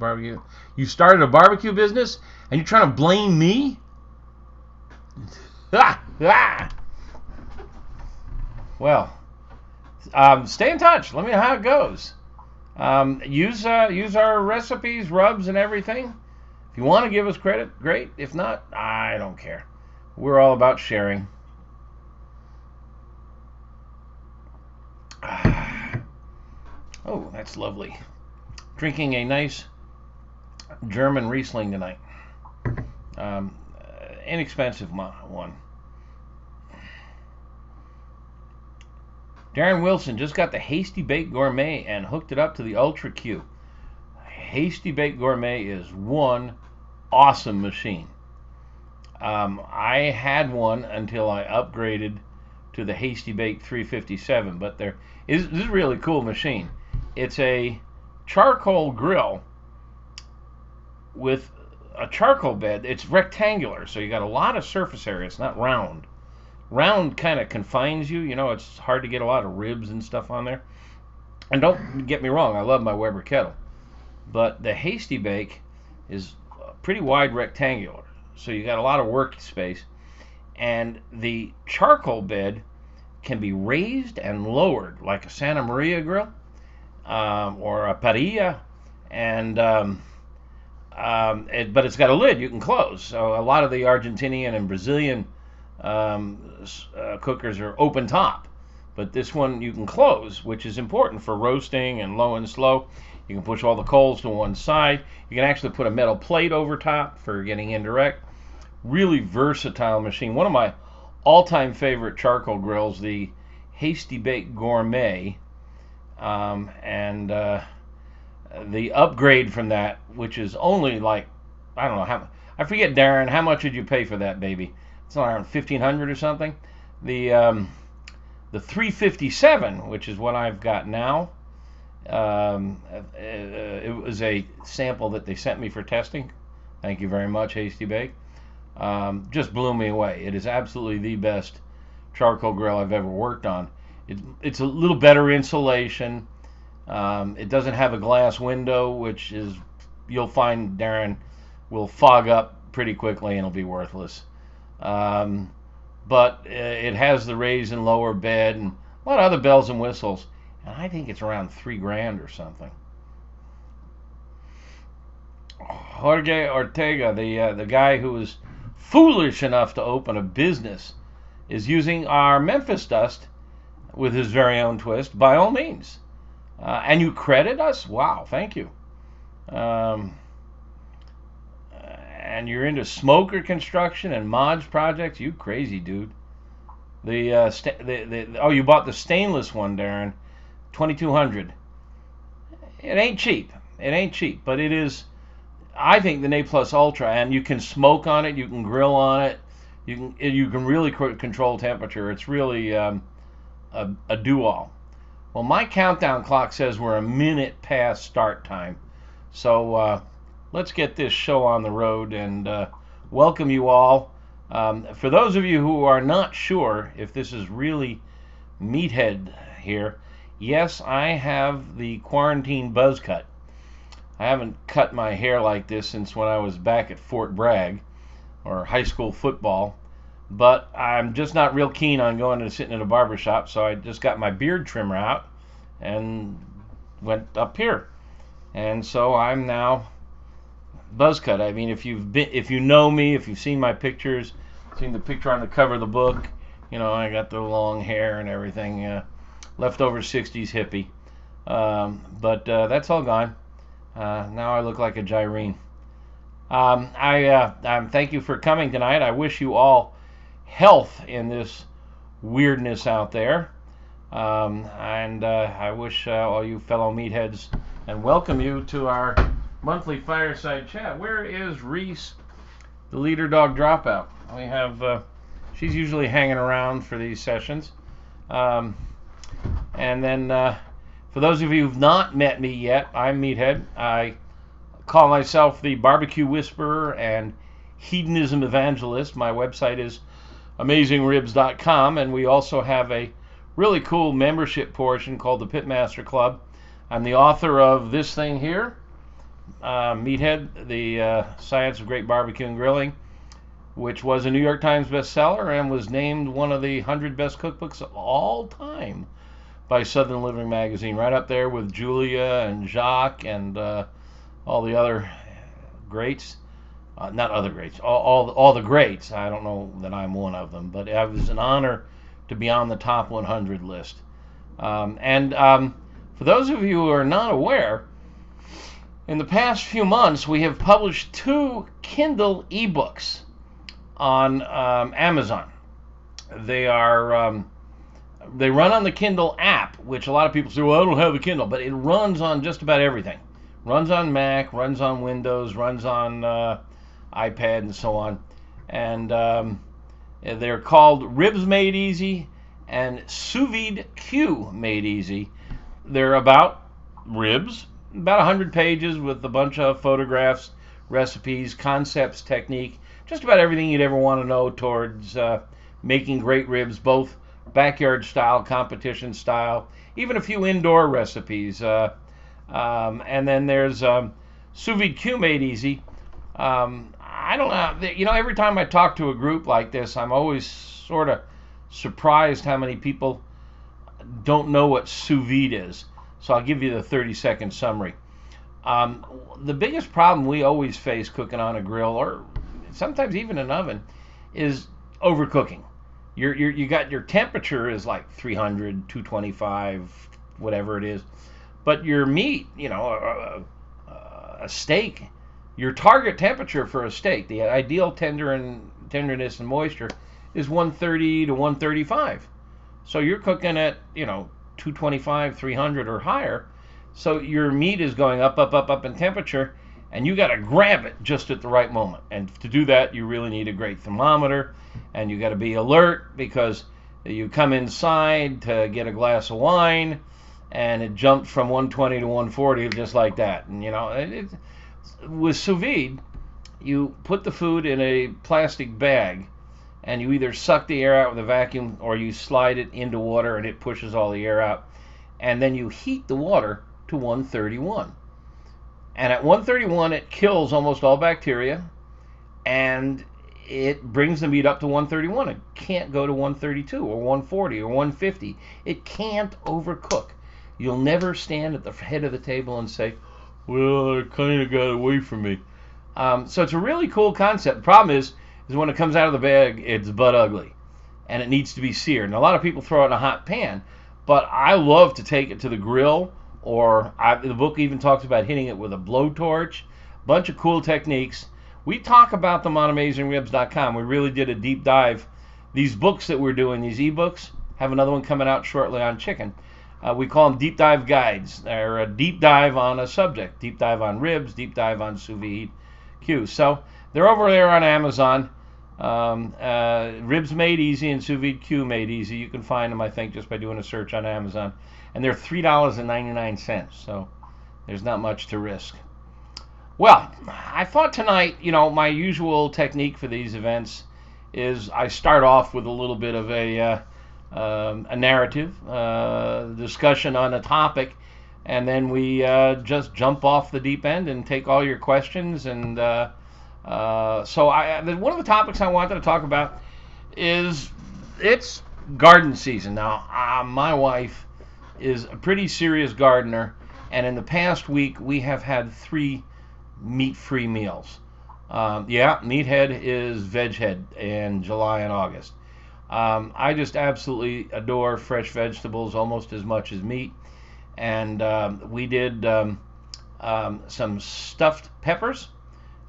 Barbecue. You started a barbecue business and you're trying to blame me? Well, stay in touch. Let me know how it goes. Use our recipes, rubs, and everything. If you want to give us credit, great. If not, I don't care. We're all about sharing. Oh, that's lovely. Drinking a nice German Riesling tonight. Inexpensive one. Darren Wilson just got the Hasty Baked Gourmet and hooked it up to the Ultra Q. Hasty Baked Gourmet is one awesome machine. I had one until I upgraded to the Hasty Baked 357, but this is a really cool machine. It's a charcoal grill with a charcoal bed. It's rectangular, so you got a lot of surface area. It's not round. Round kind of confines you. You know, it's hard to get a lot of ribs and stuff on there. And don't get me wrong, I love my Weber kettle. But the Hasty Bake is pretty wide rectangular, so you got a lot of workspace. And the charcoal bed can be raised and lowered like a Santa Maria grill or a Paella, and but it's got a lid you can close. So a lot of the Argentinian and Brazilian cookers are open top, but this one you can close, which is important for roasting and low and slow. You can push all the coals to one side. You can actually put a metal plate over top for getting indirect. Really versatile machine. One of my all-time favorite charcoal grills, the Hasty Baked Gourmet, and the upgrade from that, which is only like, I don't know, I forget, Darren, how much did you pay for that baby? It's around $1,500 or something. The 357, which is what I've got now, it was a sample that they sent me for testing. Thank you very much, Hasty Bake. Just blew me away. It is absolutely the best charcoal grill I've ever worked on. It's a little better insulation. It doesn't have a glass window, which is, you'll find, Darren, will fog up pretty quickly and it'll be worthless. But it has the raise and lower bed and a lot of other bells and whistles. And I think it's around $3,000 or something. Jorge Ortega, the guy who was foolish enough to open a business, is using our Memphis dust with his very own twist. By all means. And you credit us? Wow, thank you. And you're into smoker construction and mods projects? You crazy dude. Oh, you bought the stainless one, Darren. $2,200. It ain't cheap. It ain't cheap, but it is, I think, the Na Plus Ultra, and you can smoke on it. You can grill on it. You can really control temperature. It's really a do-all. Well, my countdown clock says we're a minute past start time, so let's get this show on the road and welcome you all. For those of you who are not sure if this is really Meathead here, yes, I have the quarantine buzz cut. I haven't cut my hair like this since when I was back at Fort Bragg or high school football, but I'm just not real keen on going and sitting in a barber shop, so I just got my beard trimmer out and went up here. And so I'm now buzz cut. I mean, if you know me, if you've seen my pictures, seen the picture on the cover of the book, you know, I got the long hair and everything, leftover 60s hippie. But that's all gone. Now I look like a gyrene. Thank you for coming tonight. I wish you all health in this weirdness out there. And I wish all you fellow meatheads and welcome you to our monthly fireside chat. Where is Reese, the leader dog dropout? We have, she's usually hanging around for these sessions. And then for those of you who've not met me yet, I'm Meathead. I call myself the barbecue whisperer and hedonism evangelist. My website is AmazingRibs.com, and we also have a really cool membership portion called the Pitmaster Club. I'm the author of this thing here, Meathead, the Science of Great Barbecue and Grilling, which was a New York Times bestseller and was named one of the 100 best cookbooks of all time by Southern Living Magazine, right up there with Julia and Jacques and all the other greats. Not other greats, all the greats. I don't know that I'm one of them, but it was an honor to be on the top 100 list. For those of you who are not aware, in the past few months we have published 2 Kindle Ebooks on Amazon. They are they run on the Kindle app, which a lot of people say, well, I don't have a Kindle, but it runs on just about everything. Runs on Mac, runs on Windows, runs on iPad, and so on. And they're called Ribs Made Easy and Sous-Vide Q Made Easy. They're about ribs, about 100 pages with a bunch of photographs, recipes, concepts, technique, just about everything you'd ever want to know towards making great ribs, both backyard style, competition style, even a few indoor recipes. And then there's Sous-Vide Q Made Easy. I don't know, every time I talk to a group like this, I'm always sort of surprised how many people don't know what sous vide is. So I'll give you the 30-second summary. The biggest problem we always face cooking on a grill, or sometimes even an oven, is overcooking. You got your temperature is like 300, 225, whatever it is, but your meat, a steak, your target temperature for a steak, the ideal tenderness and moisture, is 130 to 135. So you're cooking at 225, 300 or higher. So your meat is going up in temperature, and you got to grab it just at the right moment. And to do that, you really need a great thermometer, and you got to be alert, because you come inside to get a glass of wine, and it jumped from 120 to 140 just like that. And with sous vide, you put the food in a plastic bag, and you either suck the air out with a vacuum, or you slide it into water and it pushes all the air out, and then you heat the water to 131. And at 131, it kills almost all bacteria, and it brings the meat up to 131. It can't go to 132 or 140 or 150. It can't overcook. You'll never stand at the head of the table and say, well, it kind of got away from me. So it's a really cool concept. The problem is when it comes out of the bag, it's butt ugly, and it needs to be seared. And a lot of people throw it in a hot pan, but I love to take it to the grill, or the book even talks about hitting it with a blowtorch. Bunch of cool techniques. We talk about them on AmazingRibs.com. We really did a deep dive. These books that we're doing, these ebooks, have another one coming out shortly on chicken. We call them deep dive guides. They're a deep dive on a subject. Deep dive on ribs, deep dive on sous vide Q. So they're over there on Amazon. Ribs Made Easy and Sous-Vide Q Made Easy. You can find them, I think, just by doing a search on Amazon. And they're $3.99, so there's not much to risk. Well, I thought tonight, my usual technique for these events is I start off with a little bit of a narrative, discussion on a topic, and then we just jump off the deep end and take all your questions. And so one of the topics I wanted to talk about is it's garden season. Now, my wife is a pretty serious gardener, and in the past week we have had 3 meat-free meals. Meathead is Veggies in July and August. I just absolutely adore fresh vegetables almost as much as meat, and we did some stuffed peppers.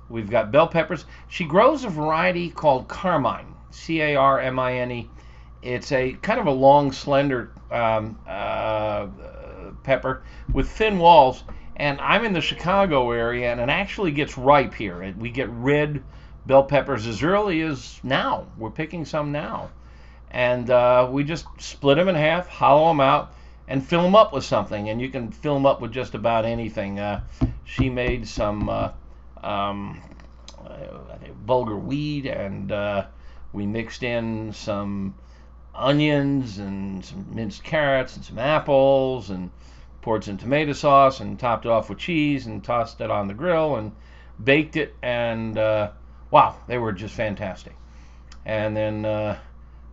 We've got bell peppers. She grows a variety called Carmine, C-A-R-M-I-N-E. It's a kind of a long, slender pepper with thin walls, and I'm in the Chicago area, and it actually gets ripe here. We get red bell peppers as early as now. We're picking some now. And we just split them in half, hollow them out, and fill them up with something. And you can fill them up with just about anything. She made some bulgur wheat, and we mixed in some onions and some minced carrots and some apples and poured some tomato sauce and topped it off with cheese and tossed it on the grill and baked it. And wow, they were just fantastic. And then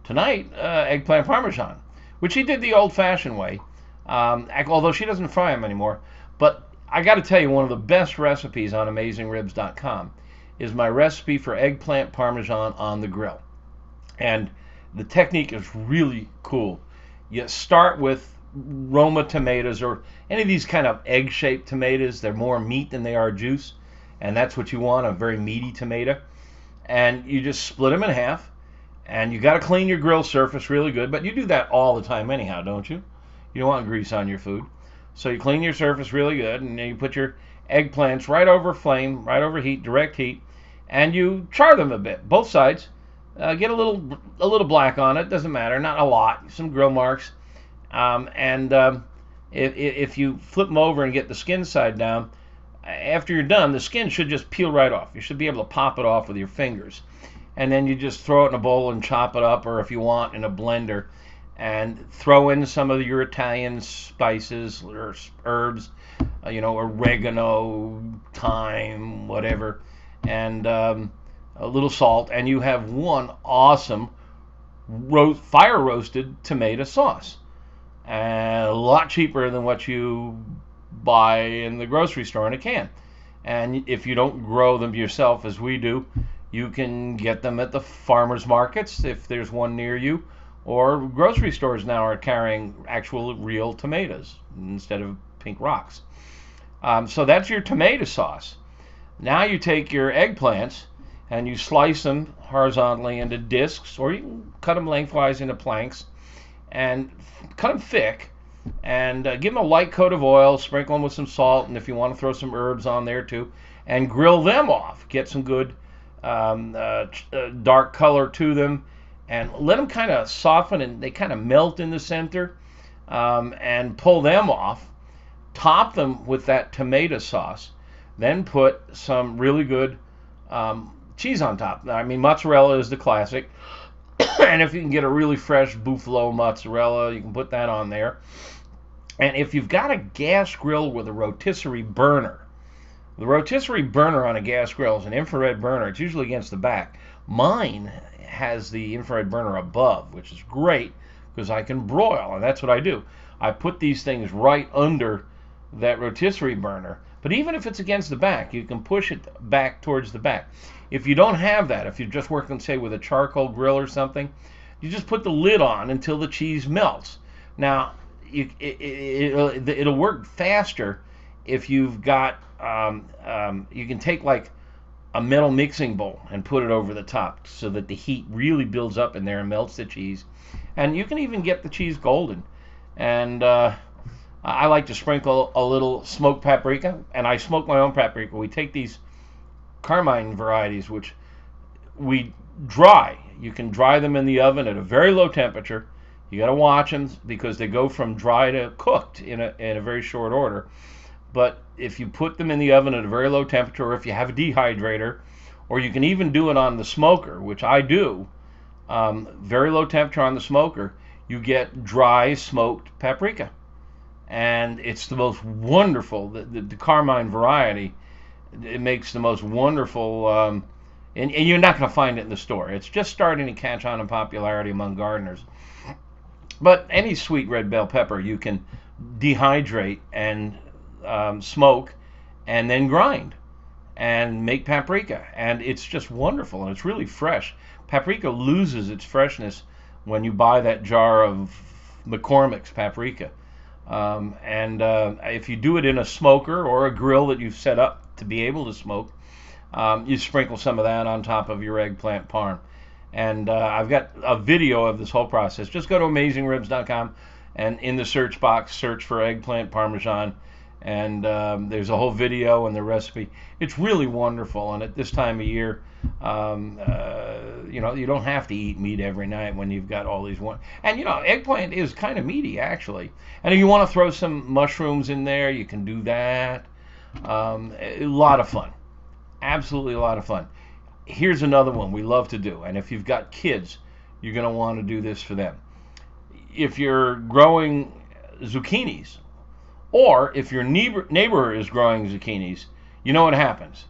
tonight, eggplant parmesan, which she did the old-fashioned way, although she doesn't fry them anymore. But I got to tell you, one of the best recipes on AmazingRibs.com is my recipe for eggplant parmesan on the grill. And the technique is really cool. You start with Roma tomatoes, or any of these kind of egg-shaped tomatoes. They're more meat than they are juice, and that's what you want, a very meaty tomato. And you just split them in half, and you got to clean your grill surface really good, but you do that all the time anyhow, don't you? You don't want grease on your food. So you clean your surface really good, and then you put your eggplants right over flame, right over heat, direct heat, and you char them a bit, both sides. Get a little black on it, doesn't matter, not a lot, some grill marks. If you flip them over and get the skin side down, after you're done, the skin should just peel right off. You should be able to pop it off with your fingers. And then you just throw it in a bowl and chop it up, or if you want, in a blender, and throw in some of your Italian spices or herbs, oregano, thyme, whatever, and a little salt, and you have one awesome fire roasted tomato sauce. And a lot cheaper than what you buy in the grocery store in a can. And if you don't grow them yourself, as we do, you can get them at the farmers markets if there's one near you, or grocery stores now are carrying actual real tomatoes instead of pink rocks. So that's your tomato sauce. Now you take your eggplants and you slice them horizontally into discs, or you can cut them lengthwise into planks, and cut them thick, and give them a light coat of oil, sprinkle them with some salt, and if you want to throw some herbs on there too, and grill them off. Get some good dark color to them, and let them kind of soften, and they kind of melt in the center, and pull them off. Top them with that tomato sauce, then put some really good cheese on top. I mean, mozzarella is the classic. And if you can get a really fresh buffalo mozzarella, you can put that on there. And if you've got a gas grill with a rotisserie burner, the rotisserie burner on a gas grill is an infrared burner. It's usually against the back. Mine has the infrared burner above, which is great because I can broil, and that's what I do. I put these things right under that rotisserie burner. But even if it's against the back, you can push it back towards the back. If you don't have that, if you're just working, say, with a charcoal grill or something, you just put the lid on until the cheese melts. Now, it'll work faster if you've got, you can take like a metal mixing bowl and put it over the top so that the heat really builds up in there and melts the cheese. And you can even get the cheese golden. And I like to sprinkle a little smoked paprika, and I smoke my own paprika. We take these carmine varieties, which we dry. You can dry them in the oven at a very low temperature. You got to watch them because they go from dry to cooked in a very short order. But if you put them in the oven at a very low temperature, or if you have a dehydrator, or you can even do it on the smoker, which I do, very low temperature on the smoker, you get dry smoked paprika. And it's the most wonderful, the carmine variety, it makes the most wonderful, and you're not going to find it in the store. It's just starting to catch on in popularity among gardeners. But any sweet red bell pepper you can dehydrate and smoke and then grind and make paprika. And it's just wonderful, and it's really fresh. Paprika loses its freshness when you buy that jar of McCormick's paprika. If you do it in a smoker or a grill that you've set up to be able to smoke, you sprinkle some of that on top of your eggplant parm. And I've got a video of this whole process. Just go to AmazingRibs.com and in the search box, search for eggplant parmesan. And there's a whole video and the recipe. It's really wonderful. And at this time of year, you don't have to eat meat every night when you've got all these one. And eggplant is kind of meaty actually. And if you want to throw some mushrooms in there, you can do that. A lot of fun, absolutely a lot of fun. Here's another one we love to do, and if you've got kids, you're going to want to do this for them. If you're growing zucchinis Or if your neighbor is growing zucchinis, you know what happens.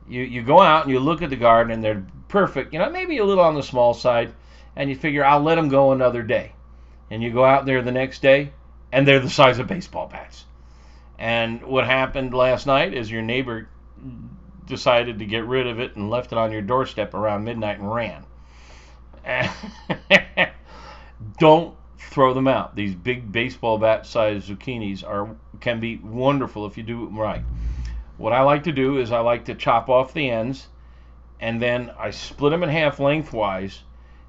You go out and you look at the garden and they're perfect, maybe a little on the small side, and you figure I'll let them go another day. And you go out there the next day and they're the size of baseball bats. And what happened last night is your neighbor decided to get rid of it and left it on your doorstep around midnight and ran. Don't throw them out. These big baseball bat sized zucchinis can be wonderful if you do them right. What I like to do is I like to chop off the ends, and then I split them in half lengthwise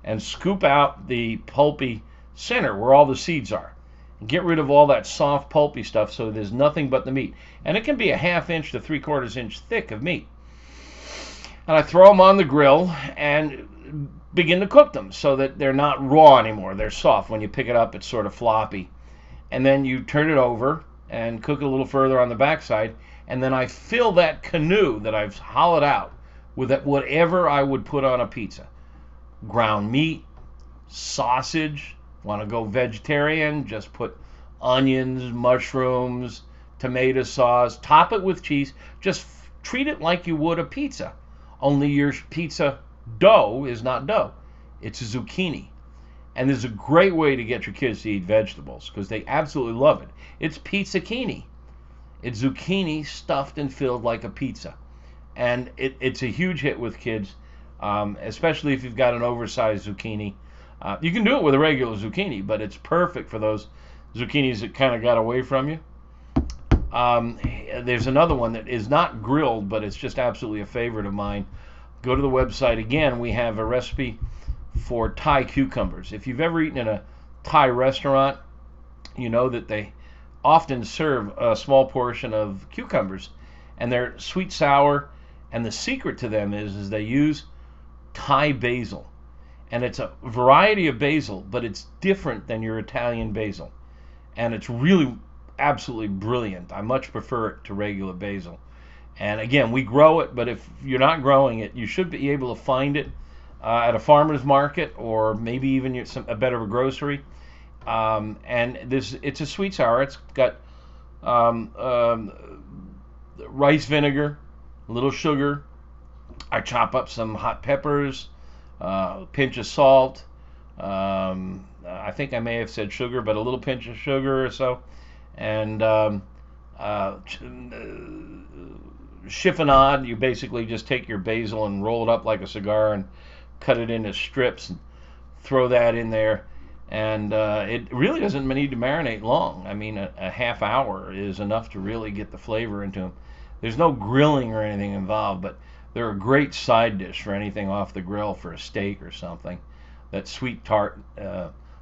and scoop out the pulpy center where all the seeds are. And get rid of all that soft pulpy stuff so there's nothing but the meat. And it can be a 1/2 inch to 3/4 inch thick of meat. And I throw them on the grill and begin to cook them so that they're not raw anymore. They're soft. When you pick it up, it's sort of floppy. And then you turn it over and cook it a little further on the backside. And then I fill that canoe that I've hollowed out with whatever I would put on a pizza. Ground meat, sausage. Want to go vegetarian? Just put onions, mushrooms, tomato sauce. Top it with cheese. Just treat it like you would a pizza. Only your pizza dough is not dough. It's a zucchini. And there's a great way to get your kids to eat vegetables because they absolutely love it. It's pizzucchini. It's zucchini stuffed and filled like a pizza. And it's a huge hit with kids, especially if you've got an oversized zucchini. You can do it with a regular zucchini, but it's perfect for those zucchinis that kind of got away from you. There's another one that is not grilled, but it's just absolutely a favorite of mine. Go to the website. Again, we have a recipe for Thai cucumbers. If you've ever eaten in a Thai restaurant, you know that they often serve a small portion of cucumbers, and they're sweet sour, and the secret to them is they use Thai basil. And it's a variety of basil, but it's different than your Italian basil. And it's really absolutely brilliant. I much prefer it to regular basil. And again, we grow it, but if you're not growing it, you should be able to find it at a farmer's market or maybe even a better grocery. And it's a sweet sour. It's got rice vinegar, a little sugar. I chop up some hot peppers, a pinch of salt. I think I may have said sugar, but a little pinch of sugar or so. And chiffonade, you basically just take your basil and roll it up like a cigar and cut it into strips and throw that in there. And it really doesn't need to marinate long. I mean, a half hour is enough to really get the flavor into them. There's no grilling or anything involved, but they're a great side dish for anything off the grill, for a steak or something. That sweet tart,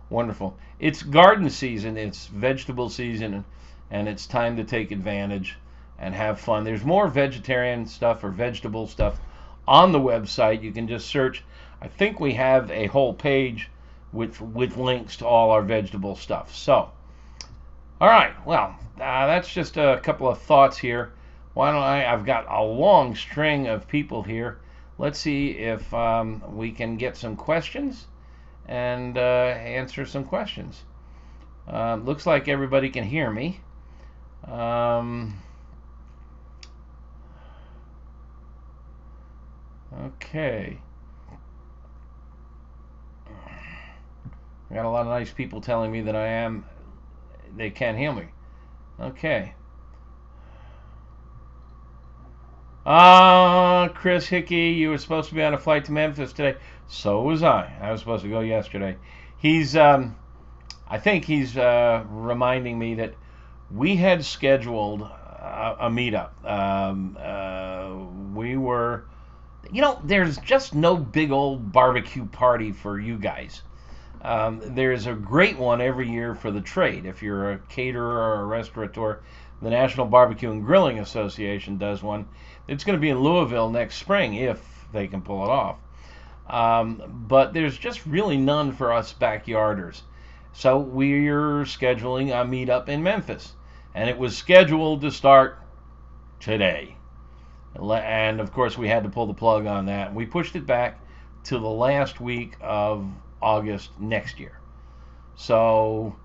wonderful. It's garden season, it's vegetable season, and it's time to take advantage and have fun. There's more vegetarian stuff or vegetable stuff on the website. You can just search. I think we have a whole page with links to all our vegetable stuff. So, all right, well, that's just a couple of thoughts here. Why don't I've got a long string of people here. Let's see if we can get some questions and answer some questions. Looks like everybody can hear me. Okay. I got a lot of nice people telling me that they can't hear me. Okay. Chris Hickey, you were supposed to be on a flight to Memphis today. So was I. I was supposed to go yesterday. I think he's reminding me that we had scheduled a meetup. We were, there's just no big old barbecue party for you guys. There's a great one every year for the trade. If you're a caterer or a restaurateur, the National Barbecue and Grilling Association does one. It's going to be in Louisville next spring if they can pull it off. But there's just really none for us backyarders. So we're scheduling a meetup in Memphis. And it was scheduled to start today. And of course we had to pull the plug on that. We pushed it back to the last week of August next year. So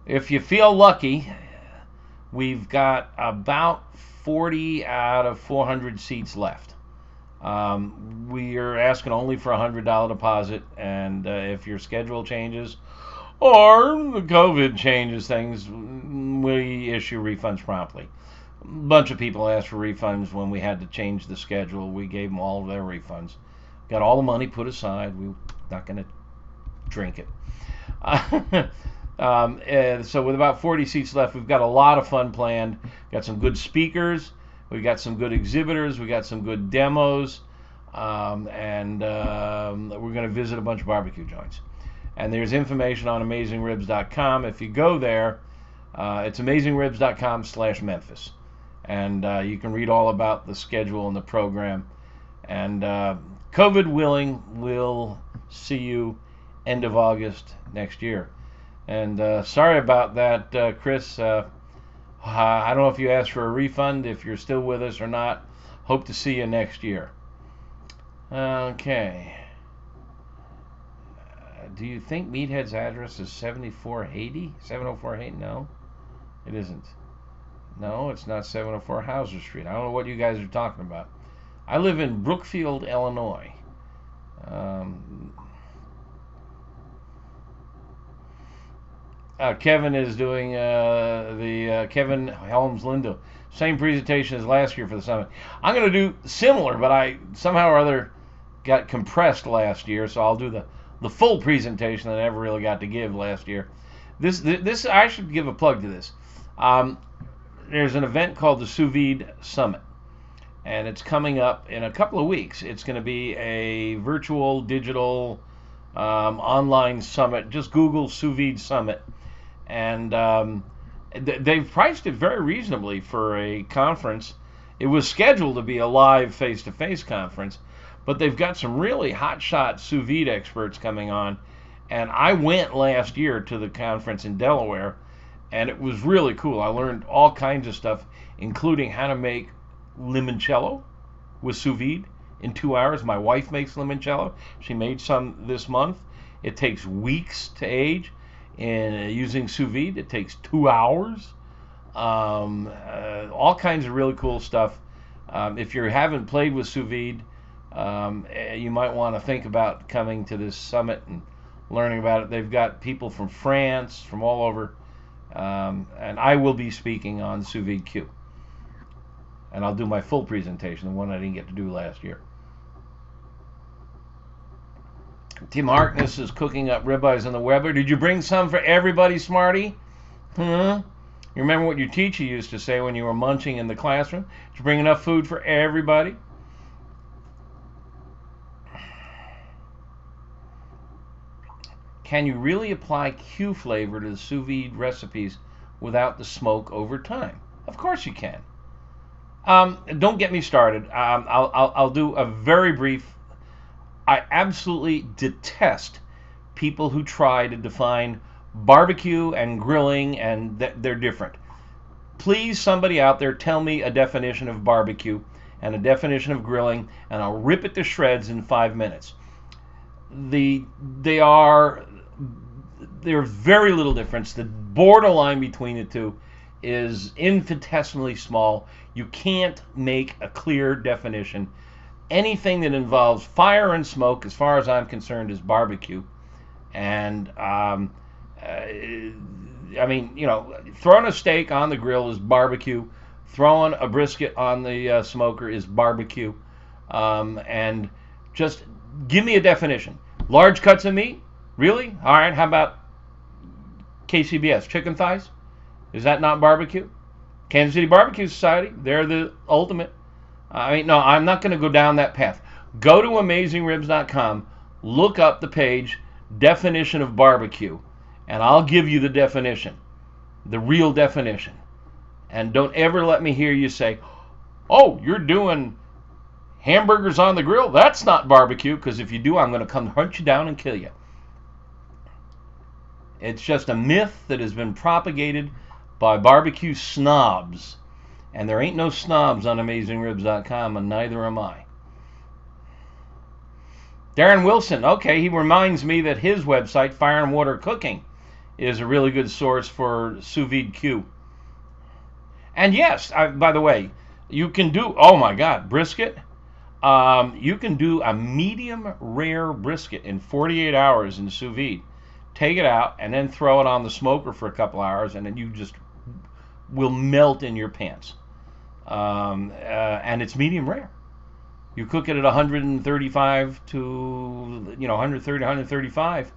if you feel lucky, We've got about 40 out of 400 seats left. We are asking only for a $100 deposit, and if your schedule changes or the COVID changes things, we issue refunds promptly. A bunch of people asked for refunds when we had to change the schedule. We gave them all of their refunds. Got all the money put aside. We're not going to drink it. So with about 40 seats left, we've got a lot of fun planned. Got some good speakers. We got some good exhibitors. We got some good demos. And we're going to visit a bunch of barbecue joints. And there's information on AmazingRibs.com. If you go there, it's AmazingRibs.com/Memphis. And you can read all about the schedule and the program. And COVID willing, we'll see you end of August next year. And sorry about that, Chris. I don't know if you asked for a refund, if you're still with us or not. Hope to see you next year. Okay. Do you think Meathead's address is 7480? 70480? No, it isn't. No, it's not 704 Hauser Street. I don't know what you guys are talking about. I live in Brookfield, Illinois. Kevin is doing the Kevin Helms Lindo. Same presentation as last year for the summit. I'm going to do similar, but I somehow or other got compressed last year, so I'll do the full presentation that I never really got to give last year. This I should give a plug to this. There's an event called the Sous-Vide Summit, and it's coming up in a couple of weeks. It's going to be a virtual, digital, online summit. Just Google Sous-Vide Summit, and they've priced it very reasonably for a conference. It was scheduled to be a live face-to-face conference, but they've got some really hotshot sous vide experts coming on. And I went last year to the conference in Delaware, and it was really cool. I learned all kinds of stuff, including how to make limoncello with sous vide in 2 hours. My wife makes limoncello. She made some this month. It takes weeks to age. And using sous vide, it takes 2 hours. All kinds of really cool stuff. If you haven't played with sous vide, you might want to think about coming to this summit and learning about it. They've got people from France, from all over, and I will be speaking on Sous Vide Q. And I'll do my full presentation, the one I didn't get to do last year. Tim Harkness is cooking up ribeyes on the Weber. Did you bring some for everybody, Smarty? You remember what your teacher used to say when you were munching in the classroom? Did you bring enough food for everybody? Can you really apply Q flavor to the sous vide recipes without the smoke over time? Of course you can. Don't get me started. I'll do a very brief. I absolutely detest people who try to define barbecue and grilling, and they're different. Please, somebody out there, tell me a definition of barbecue and a definition of grilling, and I'll rip it to shreds in 5 minutes. There's very little difference. The borderline between the two is infinitesimally small. You can't make a clear definition. Anything that involves fire and smoke, as far as I'm concerned, is barbecue. And I mean, you know, throwing a steak on the grill is barbecue. Throwing a brisket on the smoker is barbecue. And just give me a definition. Large cuts of meat? Really? All right, how about KCBS, chicken thighs? Is that not barbecue? Kansas City Barbecue Society, they're the ultimate. I mean, no, I'm not going to go down that path. Go to AmazingRibs.com, look up the page, definition of barbecue, and I'll give you the definition, the real definition. And don't ever let me hear you say, oh, you're doing hamburgers on the grill? That's not barbecue, because if you do, I'm going to come hunt you down and kill you. It's just a myth that has been propagated by barbecue snobs. And there ain't no snobs on AmazingRibs.com, and neither am I. Darren Wilson, okay, he reminds me that his website, Fire and Water Cooking, is a really good source for Sous Vide Q. And yes, by the way, you can do, oh my God, brisket. You can do a medium rare brisket in 48 hours in sous vide. Take it out and then throw it on the smoker for a couple hours, and then you just will melt in your pants. And it's medium rare. You cook it at 135 to 130, 135.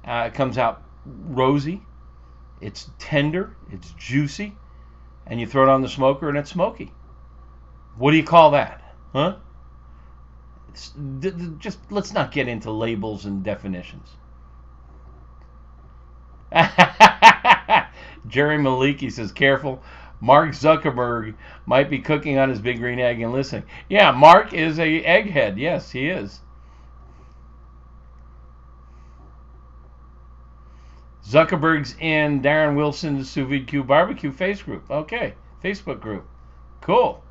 It comes out rosy. It's tender. It's juicy, and you throw it on the smoker, and it's smoky. What do you call that, huh? Just let's not get into labels and definitions. Jerry Maliki says, careful. Mark Zuckerberg might be cooking on his big green egg and listening. Yeah, Mark is a egghead. Yes, he is. Zuckerberg's in Darren Wilson's Sous Vide Q Barbecue face group. Okay, Facebook group. Cool.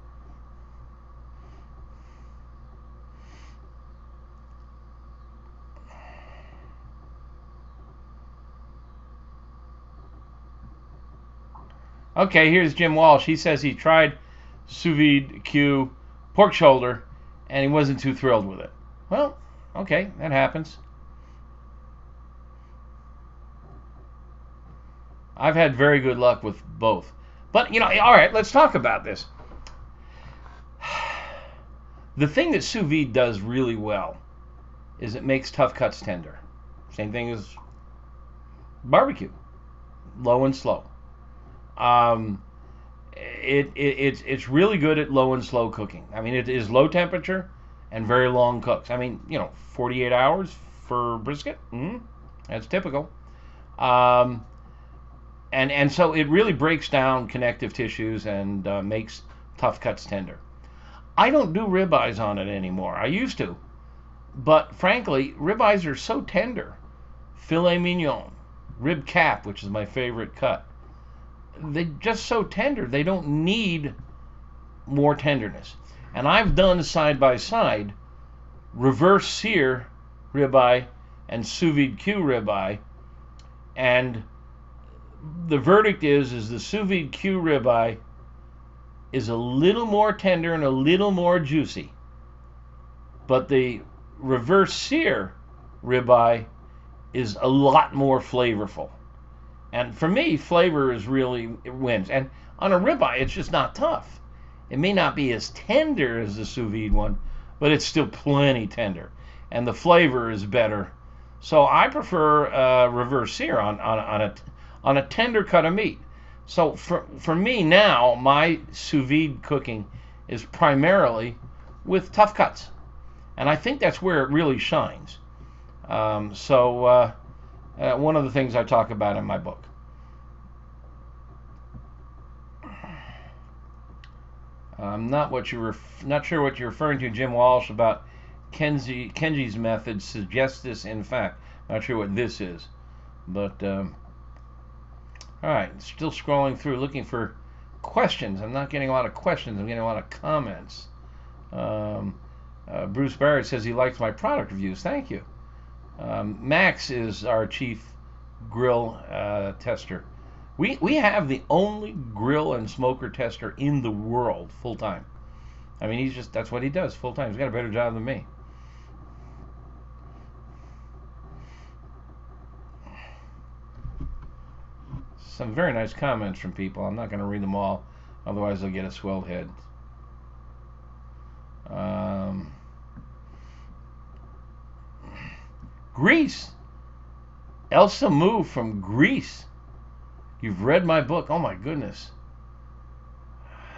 Okay, here's Jim Walsh. He says he tried Sous Vide Q pork shoulder and he wasn't too thrilled with it. Well, okay, that happens. I've had very good luck with both. But, all right, let's talk about this. The thing that sous vide does really well is it makes tough cuts tender. Same thing as barbecue, low and slow. It's really good at low and slow cooking. I mean, it is low temperature and very long cooks. I mean, 48 hours for brisket. That's typical. And so it really breaks down connective tissues and makes tough cuts tender. I don't do ribeyes on it anymore. I used to. But frankly, ribeyes are so tender. Filet mignon, rib cap, which is my favorite cut. They're just so tender. They don't need more tenderness. And I've done side by side reverse sear ribeye and sous vide Q ribeye, and the verdict is the sous vide Q ribeye is a little more tender and a little more juicy, but the reverse sear ribeye is a lot more flavorful. And for me, flavor is really wins. And on a ribeye, it's just not tough. It may not be as tender as the sous vide one, but it's still plenty tender, and the flavor is better. So I prefer reverse sear on a tender cut of meat. So for me now, my sous vide cooking is primarily with tough cuts, and I think that's where it really shines. One of the things I talk about in my book. I'm not sure what you're referring to, Jim Walsh, about Kenji's method suggests this. In fact, not sure what this is, but. All right, still scrolling through looking for questions. I'm not getting a lot of questions. I'm getting a lot of comments. Bruce Barrett says he likes my product reviews. Thank you. Max is our chief grill tester. We have the only grill and smoker tester in the world full time. I mean, that's what he does full time. He's got a better job than me. Some very nice comments from people. I'm not going to read them all, otherwise I'll get a swelled head. Greece. Elsa Moo from Greece. You've read my book. Oh my goodness.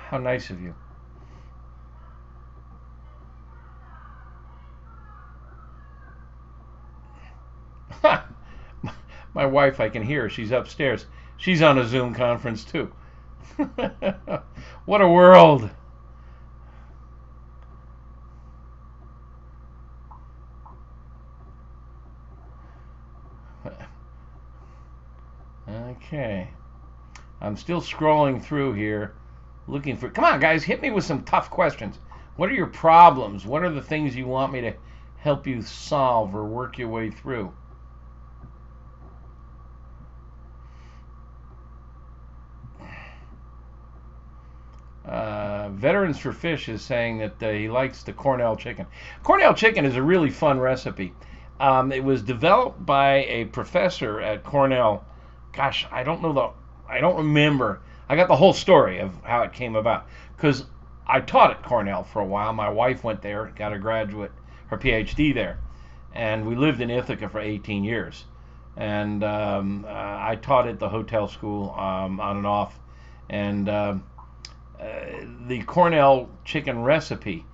How nice of you. My wife, I can hear her. She's upstairs. She's on a Zoom conference too. What a world. Okay. I'm still scrolling through here looking for... Come on, guys. Hit me with some tough questions. What are your problems? What are the things you want me to help you solve or work your way through? Veterans for Fish is saying that he likes the Cornell chicken. Cornell chicken is a really fun recipe. It was developed by a professor at Cornell. Gosh, I don't remember. I got the whole story of how it came about because I taught at Cornell for a while. My wife went there, got her PhD there, and we lived in Ithaca for 18 years. And I taught at the hotel school on and off. And the Cornell chicken recipe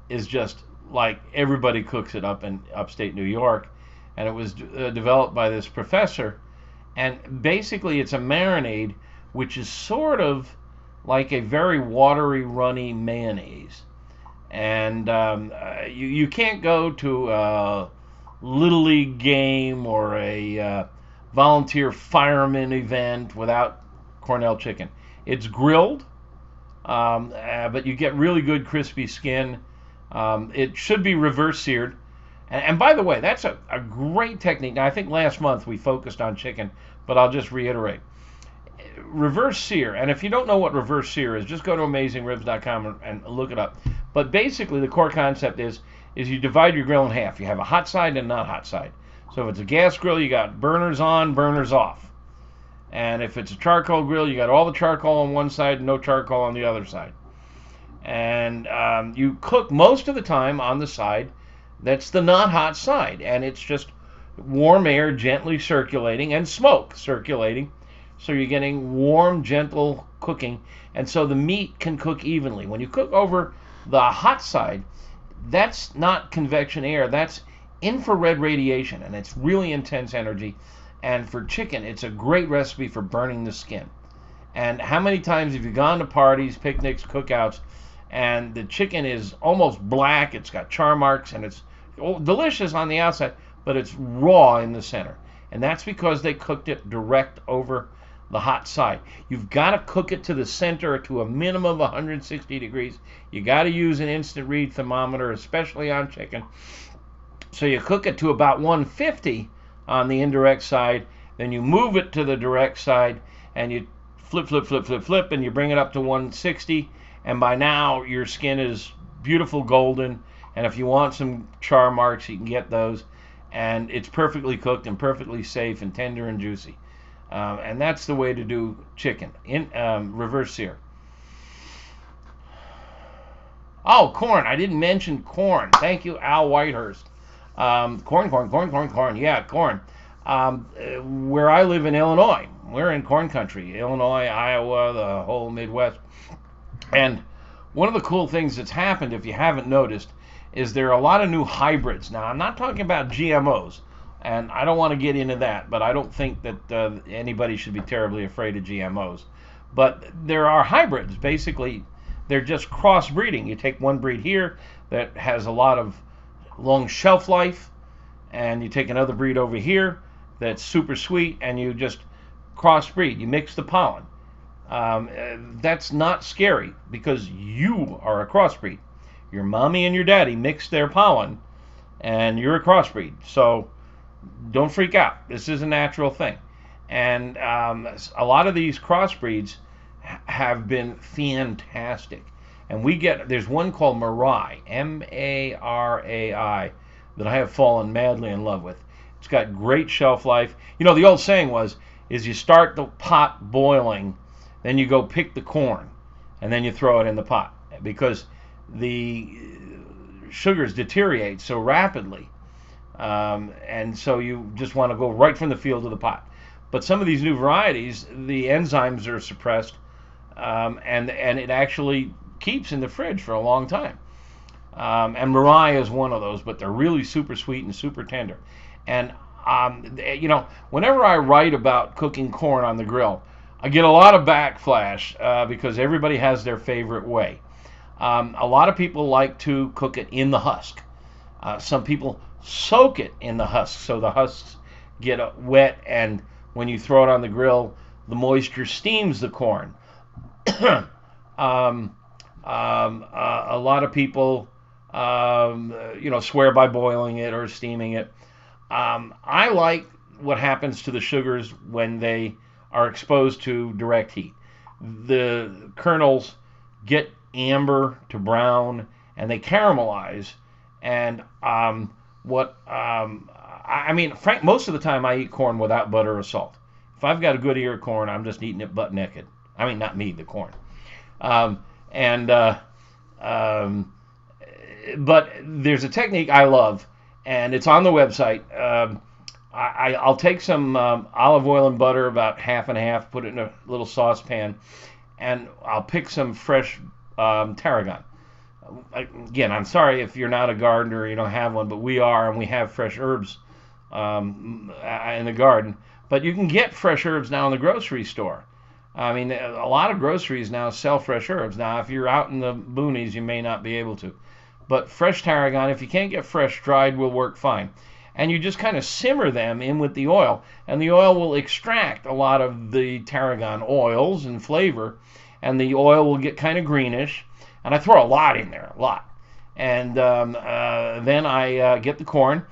is just like everybody cooks it up in upstate New York. And it was developed by this professor. And basically it's a marinade which is sort of like a very watery, runny mayonnaise. And you can't go to a Little League game or a volunteer fireman event without Cornell chicken. It's grilled, but you get really good crispy skin. It should be reverse seared. And by the way, that's a great technique. Now, I think last month we focused on chicken, but I'll just reiterate. Reverse sear, and if you don't know what reverse sear is, just go to AmazingRibs.com and look it up. But basically, the core concept is you divide your grill in half. You have a hot side and not hot side. So if it's a gas grill, you got burners on, burners off. And if it's a charcoal grill, you got all the charcoal on one side and no charcoal on the other side. And you cook most of the time on the side that's the not hot side. And it's just warm air gently circulating and smoke circulating. So you're getting warm, gentle cooking. And so the meat can cook evenly. When you cook over the hot side, that's not convection air. That's infrared radiation. And it's really intense energy. And for chicken, it's a great recipe for burning the skin. And how many times have you gone to parties, picnics, cookouts, and the chicken is almost black, it's got char marks, and it's delicious on the outside, but it's raw in the center. And that's because they cooked it direct over the hot side. You've got to cook it to the center to a minimum of 160 degrees. You got to use an instant read thermometer, especially on chicken. So you cook it to about 150 on the indirect side, then you move it to the direct side, and you flip, and you bring it up to 160, and by now your skin is beautiful golden, and if you want some char marks, you can get those, and it's perfectly cooked and perfectly safe and tender and juicy. And that's the way to do chicken, in reverse sear. Oh, corn. I didn't mention corn. Thank you, Al Whitehurst. Corn. Yeah, corn. Where I live in Illinois, we're in corn country. Illinois, Iowa, the whole Midwest. And one of the cool things that's happened, if you haven't noticed, is there are a lot of new hybrids. Now, I'm not talking about GMOs, and I don't want to get into that, but I don't think that anybody should be terribly afraid of GMOs. But there are hybrids. Basically, they're just crossbreeding. You take one breed here that has a lot of long shelf life, and you take another breed over here that's super sweet, and you just crossbreed. You mix the pollen. That's not scary because you are a crossbreed. Your mommy and your daddy mix their pollen, and you're a crossbreed. So don't freak out. This is a natural thing. And a lot of these crossbreeds have been fantastic. And there's one called Marai, Marai, that I have fallen madly in love with. It's got great shelf life. You know, the old saying is you start the pot boiling, then you go pick the corn, and then you throw it in the pot because the sugars deteriorate so rapidly. And so you just want to go right from the field to the pot. But some of these new varieties, the enzymes are suppressed, and it actually keeps in the fridge for a long time. And Marai is one of those, but they're really super sweet and super tender. And you know, whenever I write about cooking corn on the grill, I get a lot of backlash because everybody has their favorite way. A lot of people like to cook it in the husk. Some people soak it in the husk so the husks get wet, and when you throw it on the grill, the moisture steams the corn. A lot of people, swear by boiling it or steaming it. I like what happens to the sugars when they are exposed to direct heat. The kernels get amber to brown, and they caramelize. And I mean, Frank, most of the time I eat corn without butter or salt. If I've got a good ear of corn, I'm just eating it butt naked. I mean, not me, the corn. Um, and but there's a technique I love, and it's on the website. I'll take some olive oil and butter, about half and half, put it in a little saucepan, and I'll pick some fresh tarragon. Again, I'm sorry if you're not a gardener or you don't have one, but we are, and we have fresh herbs in the garden. But you can get fresh herbs now in the grocery store. I mean, a lot of groceries now sell fresh herbs. Now, if you're out in the boonies, you may not be able to. But fresh tarragon, if you can't get fresh, dried will work fine. And you just kind of simmer them in with the oil, and the oil will extract a lot of the tarragon oils and flavor, and the oil will get kind of greenish. And I throw a lot in there, a lot. And then I get the corn,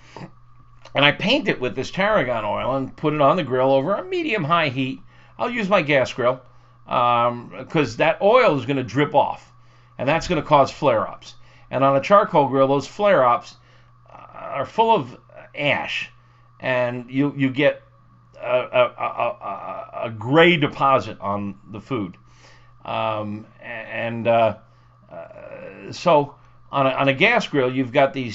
and I paint it with this tarragon oil and put it on the grill over a medium-high heat. I'll use my gas grill because that oil is going to drip off, and that's going to cause flare-ups. And on a charcoal grill, those flare-ups are full of ash, and you get a gray deposit on the food. So on a gas grill, you've got the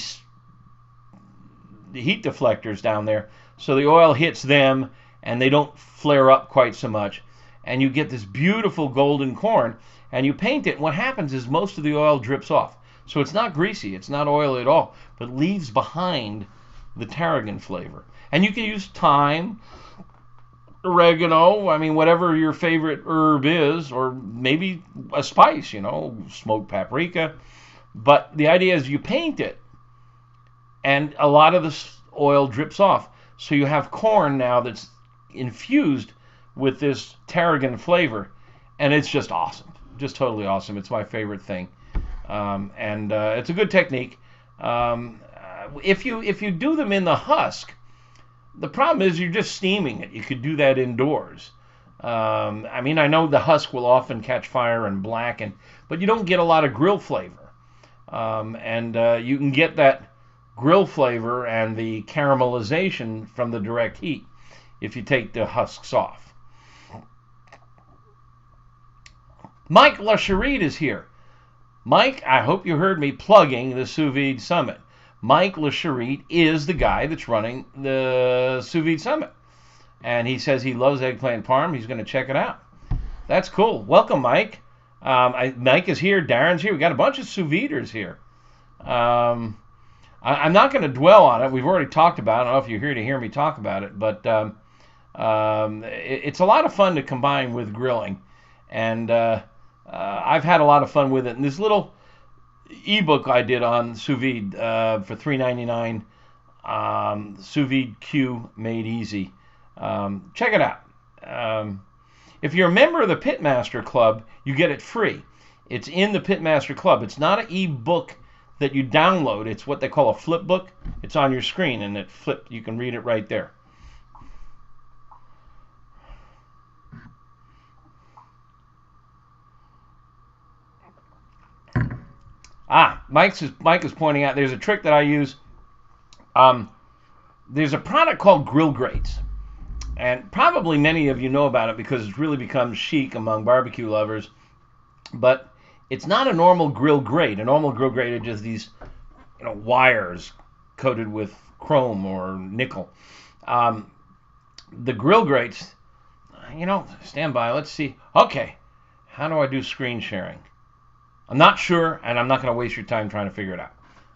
heat deflectors down there, so the oil hits them and they don't flare up quite so much, and you get this beautiful golden corn, and you paint it. What happens is most of the oil drips off, so it's not greasy, it's not oily at all, but leaves behind the tarragon flavor. And you can use thyme, oregano, I mean, whatever your favorite herb is, or maybe a spice, smoked paprika. But the idea is you paint it, and a lot of the oil drips off. So you have corn now that's infused with this tarragon flavor, and it's just awesome. Just totally awesome. It's my favorite thing. And it's a good technique. If you do them in the husk, the problem is you're just steaming it. You could do that indoors. I mean, I know the husk will often catch fire and blacken, but you don't get a lot of grill flavor. You can get that grill flavor and the caramelization from the direct heat if you take the husks off. Mike LaCharite is here. Mike, I hope you heard me plugging the Sous-Vide Summit. Mike LaCharite is the guy that's running the Sous-Vide Summit. And he says he loves eggplant parm. He's going to check it out. That's cool. Welcome, Mike. Mike is here. Darren's here. We got a bunch of sous-viders here. I'm not going to dwell on it. We've already talked about it. I don't know if you're here to hear me talk about it, but it's a lot of fun to combine with grilling. And I've had a lot of fun with it. And this little ebook I did on sous vide for $3.99, Sous Vide Q Made Easy. Check it out. If you're a member of the Pitmaster Club, you get it free. It's in the Pitmaster Club. It's not an ebook that you download. It's what they call a flip book. It's on your screen, and it flipped. You can read it right there. Mike is pointing out there's a trick that I use. There's a product called grill grates, and probably many of you know about it because it's really become chic among barbecue lovers. But it's not a normal grill grate. A normal grill grate are just these, wires coated with chrome or nickel. The grill grates, stand by. Let's see. Okay, how do I do screen sharing? I'm not sure, and I'm not going to waste your time trying to figure it out.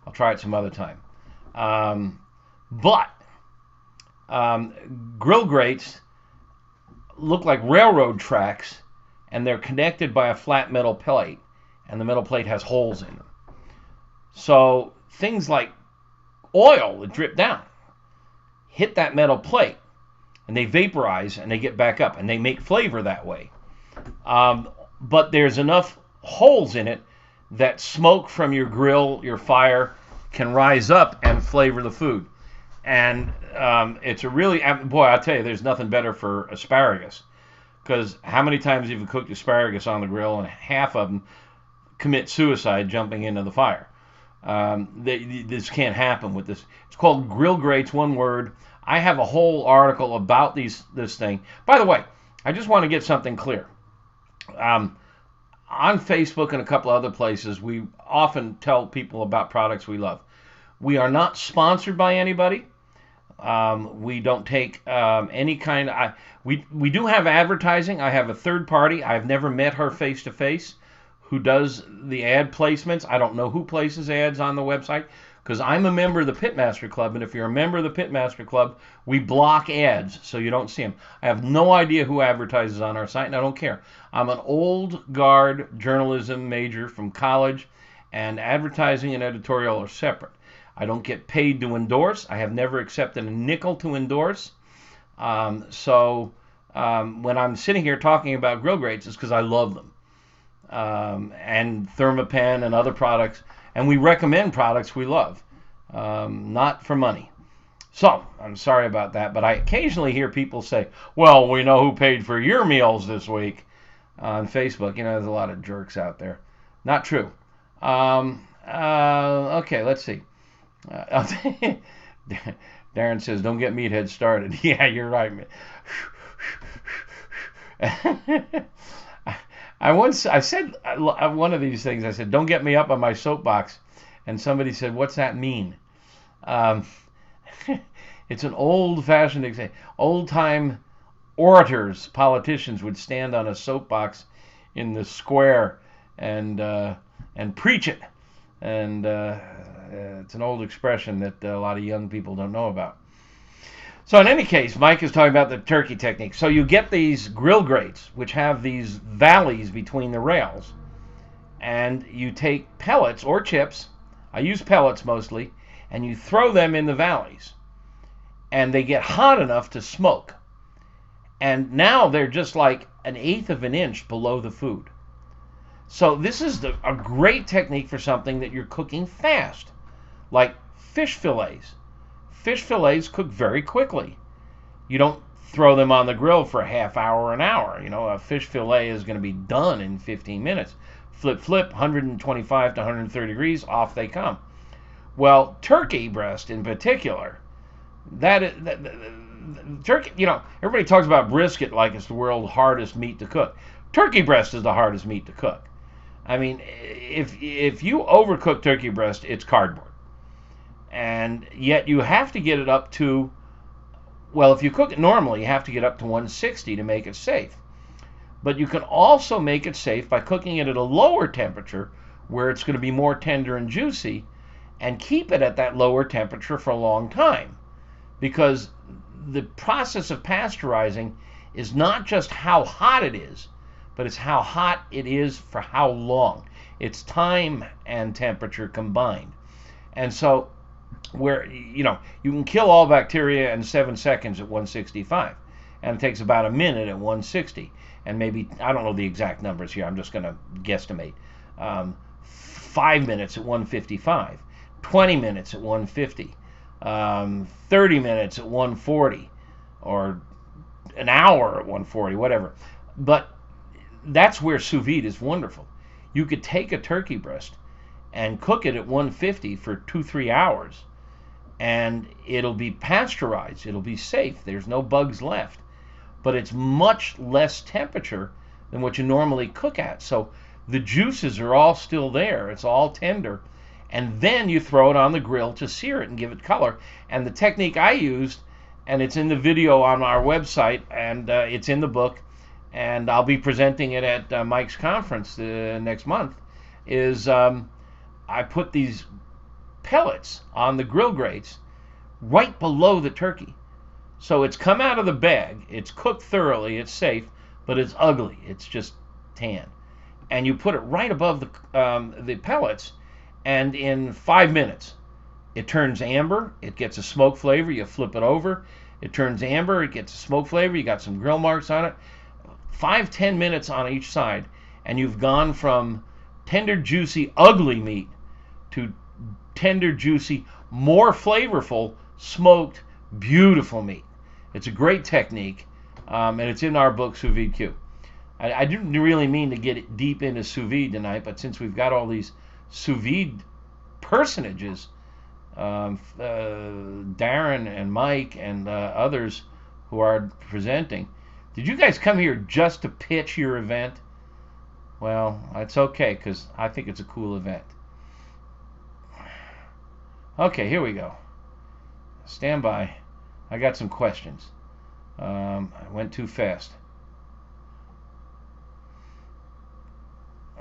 I'll try it some other time. But grill grates look like railroad tracks, and they're connected by a flat metal plate, and the metal plate has holes in them. So things like oil that drip down hit that metal plate, and they vaporize, and they get back up, and they make flavor that way. But there's enough holes in it that smoke from your grill, your fire, can rise up and flavor the food. And it's a really, boy, I'll tell you, there's nothing better for asparagus. Because how many times have you cooked asparagus on the grill and half of them commit suicide jumping into the fire. This can't happen with this. It's called grill grates, one word. I have a whole article about this thing. By the way, I just want to get something clear. On Facebook and a couple other places, we often tell people about products we love. We are not sponsored by anybody. We don't take any kind of... We do have advertising. I have a third party. I've never met her face to face who does the ad placements. I don't know who places ads on the website because I'm a member of the Pitmaster Club, and if you're a member of the Pitmaster Club, we block ads so you don't see them. I have no idea who advertises on our site, and I don't care. I'm an old guard journalism major from college, and advertising and editorial are separate. I don't get paid to endorse. I have never accepted a nickel to endorse. So when I'm sitting here talking about grill grates, it's because I love them. And Thermopen and other products, and we recommend products we love, not for money. So I'm sorry about that, but I occasionally hear people say, well, we know who paid for your meals this week on Facebook. You know, there's a lot of jerks out there. Not true. Okay, let's see. Darren says, don't get Meathead started. Yeah, you're right, man. I said one of these things. I said, don't get me up on my soapbox. And somebody said, what's that mean? It's an old-fashioned example. Old-time orators, politicians would stand on a soapbox in the square and preach it. And it's an old expression that a lot of young people don't know about. So in any case, Mike is talking about the turkey technique. So you get these grill grates, which have these valleys between the rails, and you take pellets or chips, I use pellets mostly, and you throw them in the valleys, and they get hot enough to smoke. And now they're just like 1/8 of an inch below the food. So this is a great technique for something that you're cooking fast, like fish fillets. Fish fillets cook very quickly. You don't throw them on the grill for a half hour, an hour. You know, a fish fillet is going to be done in 15 minutes. Flip, 125 to 130 degrees, off they come. Well, turkey breast in particular, turkey, you know, everybody talks about brisket like it's the world's hardest meat to cook. Turkey breast is the hardest meat to cook. I mean, if you overcook turkey breast, it's cardboard. And yet you have to get it up to, well, if you cook it normally, you have to get up to 160 to make it safe. But you can also make it safe by cooking it at a lower temperature where it's going to be more tender and juicy, and keep it at that lower temperature for a long time. Because the process of pasteurizing is not just how hot it is, but it's how hot it is for how long. It's time and temperature combined. And so, where, you know, you can kill all bacteria in 7 seconds at 165, and it takes about a minute at 160, and maybe, I don't know the exact numbers here, I'm just going to guesstimate, 5 minutes at 155, 20 minutes at 150, 30 minutes at 140, or an hour at 140, whatever. But that's where sous vide is wonderful. You could take a turkey breast and cook it at 150 for 2-3 hours, and it'll be pasteurized. It'll be safe. There's no bugs left. But it's much less temperature than what you normally cook at. So the juices are all still there. It's all tender. And then you throw it on the grill to sear it and give it color. And the technique I used, and it's in the video on our website, and it's in the book, and I'll be presenting it at Mike's conference next month, is I put these pellets on the grill grates right below the turkey. So it's come out of the bag, it's cooked thoroughly, it's safe, but it's ugly, it's just tan. And you put it right above the pellets, and in 5 minutes, it turns amber, it gets a smoke flavor, you flip it over, it turns amber, it gets a smoke flavor, you got some grill marks on it. 5-10 minutes on each side, and you've gone from tender, juicy, ugly meat to tender, juicy, more flavorful, smoked, beautiful meat. It's a great technique, and it's in our book, Sous-Vide Q. I didn't really mean to get it deep into sous vide tonight, but since we've got all these sous vide personages, Darren and Mike and others who are presenting, did you guys come here just to pitch your event? Well, it's okay, because I think it's a cool event. Okay, here we go. Stand by. I got some questions. I went too fast.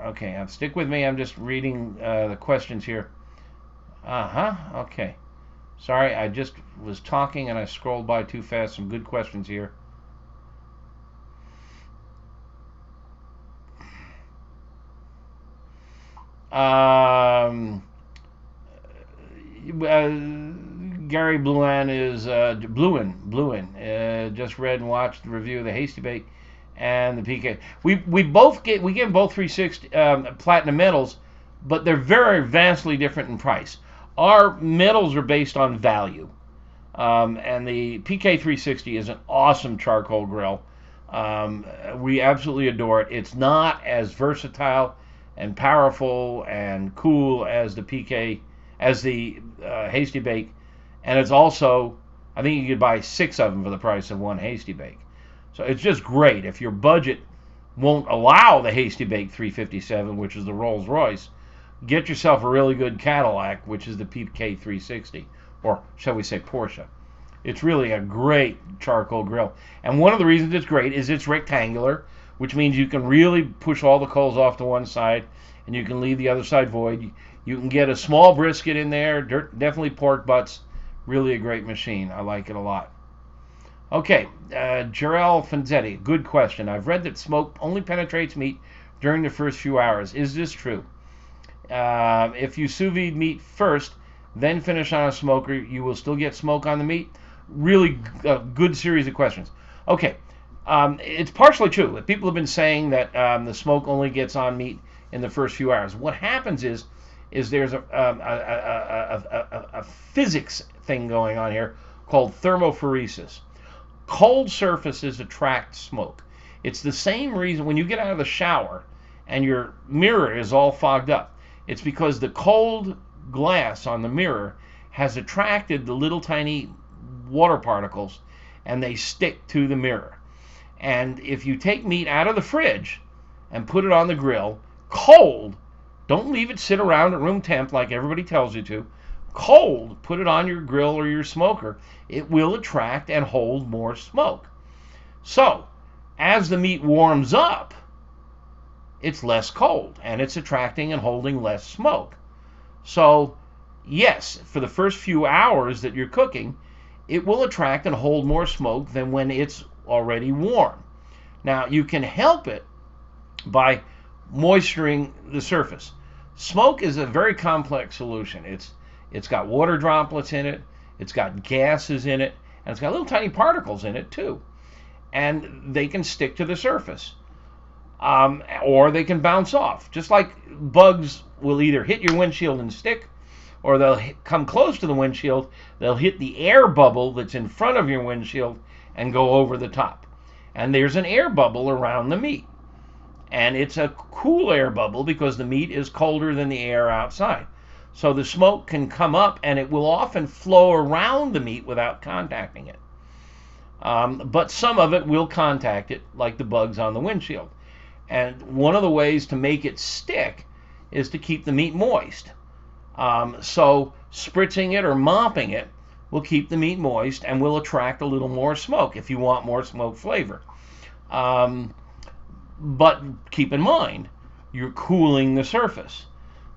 Okay, stick with me. I'm just reading the questions here. Okay. Sorry, I just was talking and I scrolled by too fast. Some good questions here. Gary Bluin is Bluin just read and watched the review of the Hasty Bake and the PK. We give both 360 platinum medals, but they're very vastly different in price. Our medals are based on value, and the PK 360 is an awesome charcoal grill. We absolutely adore it. It's not as versatile and powerful and cool as the Hasty Bake, and it's also, I think you could buy 6 of them for the price of one Hasty Bake. So it's just great. If your budget won't allow the Hasty Bake 357, which is the Rolls Royce, get yourself a really good Cadillac, which is the PK 360, or shall we say Porsche. It's really a great charcoal grill. And one of the reasons it's great is it's rectangular, which means you can really push all the coals off to one side, and you can leave the other side void. You can get a small brisket in there, definitely pork butts. Really a great machine. I like it a lot. Okay, Jarell Fanzetti, good question. I've read that smoke only penetrates meat during the first few hours. Is this true? If you sous vide meat first, then finish on a smoker, you will still get smoke on the meat? Really good series of questions. Okay, it's partially true. People have been saying that the smoke only gets on meat in the first few hours. What happens is there's a physics thing going on here called thermophoresis. Cold surfaces attract smoke. It's the same reason when you get out of the shower and your mirror is all fogged up. It's because the cold glass on the mirror has attracted the little tiny water particles, and they stick to the mirror. And if you take meat out of the fridge and put it on the grill, cold, don't leave it sit around at room temp like everybody tells you to. Cold, put it on your grill or your smoker. It will attract and hold more smoke. So, as the meat warms up, it's less cold, and it's attracting and holding less smoke. So, yes, for the first few hours that you're cooking, it will attract and hold more smoke than when it's already warm. Now, you can help it by moisturing the surface. Smoke is a very complex solution. It's got water droplets in it, it's got gases in it, and it's got little tiny particles in it too. And they can stick to the surface. Or they can bounce off. Just like bugs will either hit your windshield and stick, or they'll come close to the windshield, they'll hit the air bubble that's in front of your windshield and go over the top. And there's an air bubble around the meat. And it's a cool air bubble because the meat is colder than the air outside. So the smoke can come up and it will often flow around the meat without contacting it. But some of it will contact it, like the bugs on the windshield. And one of the ways to make it stick is to keep the meat moist. So spritzing it or mopping it will keep the meat moist and will attract a little more smoke if you want more smoke flavor. But keep in mind, you're cooling the surface.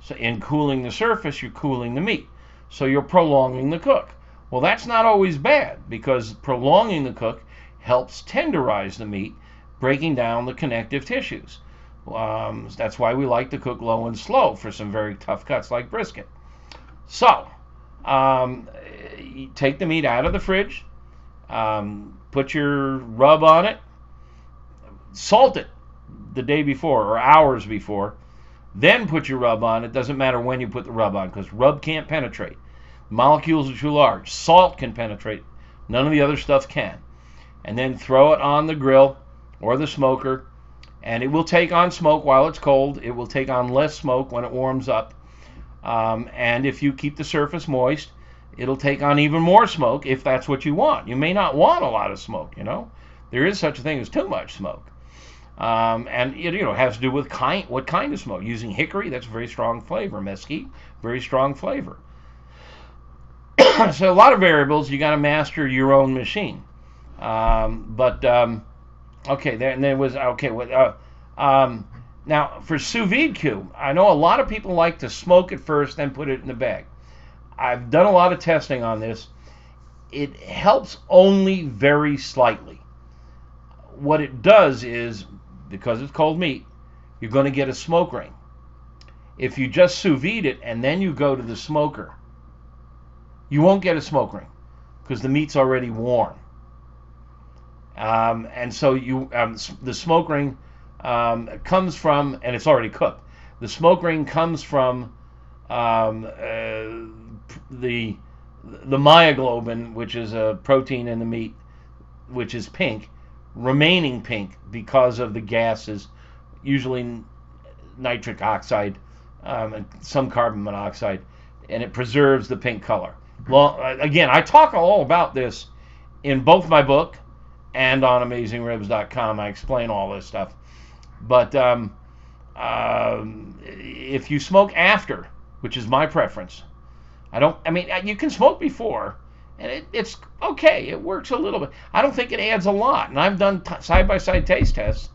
So in cooling the surface, you're cooling the meat. So you're prolonging the cook. Well, that's not always bad, because prolonging the cook helps tenderize the meat, breaking down the connective tissues. That's why we like to cook low and slow for some very tough cuts like brisket. So, you take the meat out of the fridge, put your rub on it, salt it the day before or hours before, then put your rub on. It doesn't matter when you put the rub on, because rub can't penetrate. Molecules are too large. Salt can penetrate. None of the other stuff can. And then throw it on the grill or the smoker And it will take on smoke while it's cold. It will take on less smoke when it warms up. And if you keep the surface moist, it'll take on even more smoke if that's what you want. You may not want a lot of smoke, you know. There is such a thing as too much smoke. And it, has to do with what kind of smoke. Using hickory, that's a very strong flavor. Mesquite, very strong flavor. So a lot of variables. You got to master your own machine. Okay, there was okay. Now for sous vide cube, I know a lot of people like to smoke it first, then put it in the bag. I've done a lot of testing on this. It helps only very slightly. What it does is, because it's cold meat, you're going to get a smoke ring. If you just sous vide it and then you go to the smoker, you won't get a smoke ring because the meat's already warm. And so the smoke ring comes from, and it's already cooked. The smoke ring comes from the myoglobin, which is a protein in the meat, which is pink, remaining pink because of the gases, usually nitric oxide, and some carbon monoxide, and it preserves the pink color. Again, I talk all about this in both my book and on AmazingRibs.com. I explain all this stuff. But if you smoke after, which is my preference, you can smoke before, and it's okay. It works a little bit. I don't think it adds a lot. And I've done side-by-side taste tests,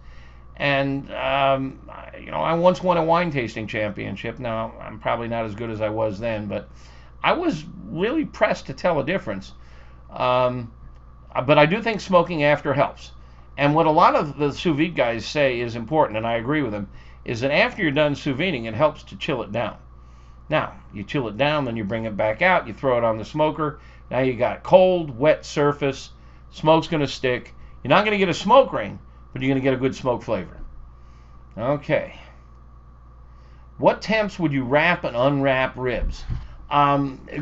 and I once won a wine tasting championship. Now I'm probably not as good as I was then, but I was really pressed to tell a difference. But I do think smoking after helps. And what a lot of the sous vide guys say is important, and I agree with them, is that after you're done sous viding, it helps to chill it down. Now, you chill it down, then you bring it back out, you throw it on the smoker. Now you got cold, wet surface, smoke's going to stick. You're not going to get a smoke ring, but you're going to get a good smoke flavor. Okay. What temps would you wrap and unwrap ribs?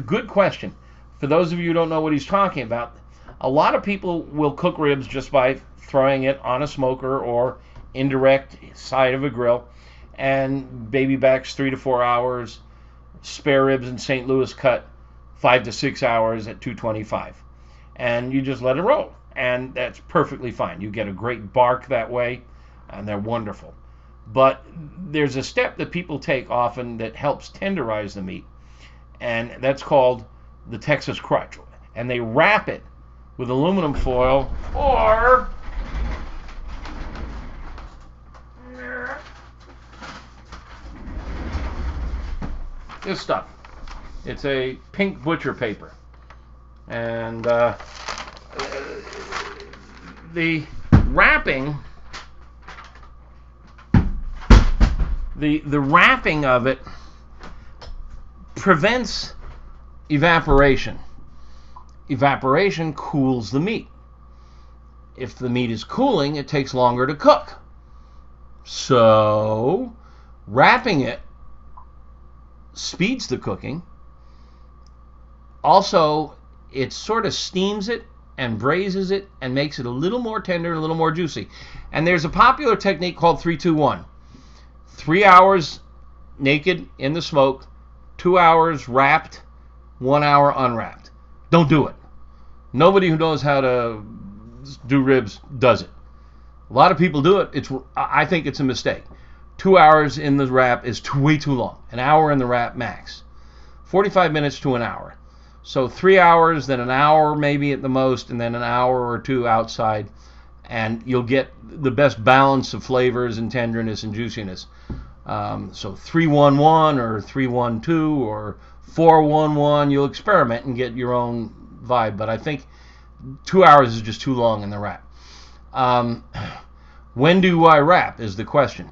Good question. For those of you who don't know what he's talking about, a lot of people will cook ribs just by throwing it on a smoker or indirect side of a grill, and baby backs 3 to 4 hours, spare ribs in St. Louis cut 5 to 6 hours at 225, and you just let it roll, and that's perfectly fine. You get a great bark that way, and they're wonderful. But there's a step that people take often that helps tenderize the meat, and that's called the Texas Crutch, and they wrap it with aluminum foil or this stuff. It's a pink butcher paper, and the wrapping, the wrapping of it prevents evaporation. Evaporation cools the meat. If the meat is cooling, it takes longer to cook. So wrapping it speeds the cooking. Also, it sort of steams it and braises it and makes it a little more tender, a little more juicy. And there's a popular technique called 3-2-1. 3 hours naked in the smoke, 2 hours wrapped, 1 hour unwrapped. Don't do it. Nobody who knows how to do ribs does it. A lot of people do it. I think it's a mistake. 2 hours in the wrap is way too long. An hour in the wrap max. 45 minutes to an hour. So 3 hours, then an hour maybe at the most, and then an hour or two outside, and you'll get the best balance of flavors and tenderness and juiciness. So 3-1-1 or 3-1-2 or 4-1-1, you'll experiment and get your own vibe, but I think 2 hours is just too long in the wrap. When do I wrap is the question.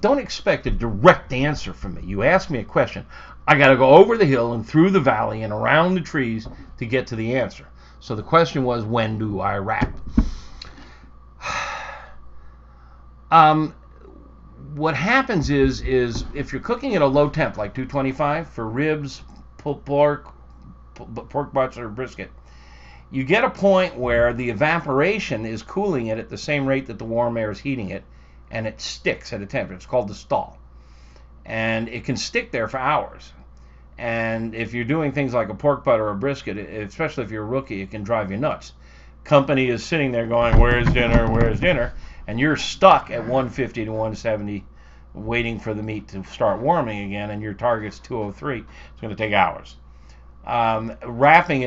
Don't expect a direct answer from me. You ask me a question, I got to go over the hill and through the valley and around the trees to get to the answer. So the question was, when do I wrap? What happens is if you're cooking at a low temp, like 225 for ribs, pork butts, or brisket, you get a point where the evaporation is cooling it at the same rate that the warm air is heating it, and it sticks at a temperature. It's called the stall. And it can stick there for hours. And if you're doing things like a pork butt or a brisket, especially if you're a rookie, it can drive you nuts. Company is sitting there going, where's dinner, where's dinner? And you're stuck at 150 to 170 waiting for the meat to start warming again, and your target's 203. It's going to take hours. Wrapping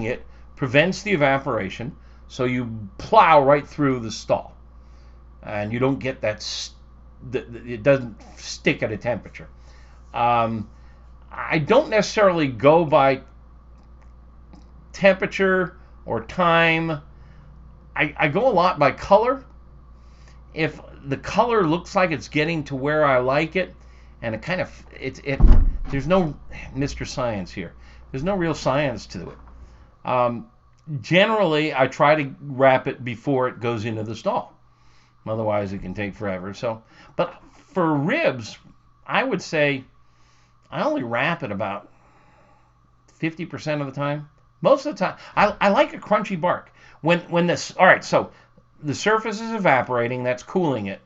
it prevents the evaporation, so you plow right through the stall, and you don't get that. It doesn't stick at a temperature. I don't necessarily go by temperature or time. I go a lot by color. If the color looks like it's getting to where I like it, and there's no Mr. Science here. There's no real science to it. Generally, I try to wrap it before it goes into the stall. Otherwise, it can take forever. But for ribs, I would say I only wrap it about 50% of the time. Most of the time, I like a crunchy bark. So the surface is evaporating, that's cooling it.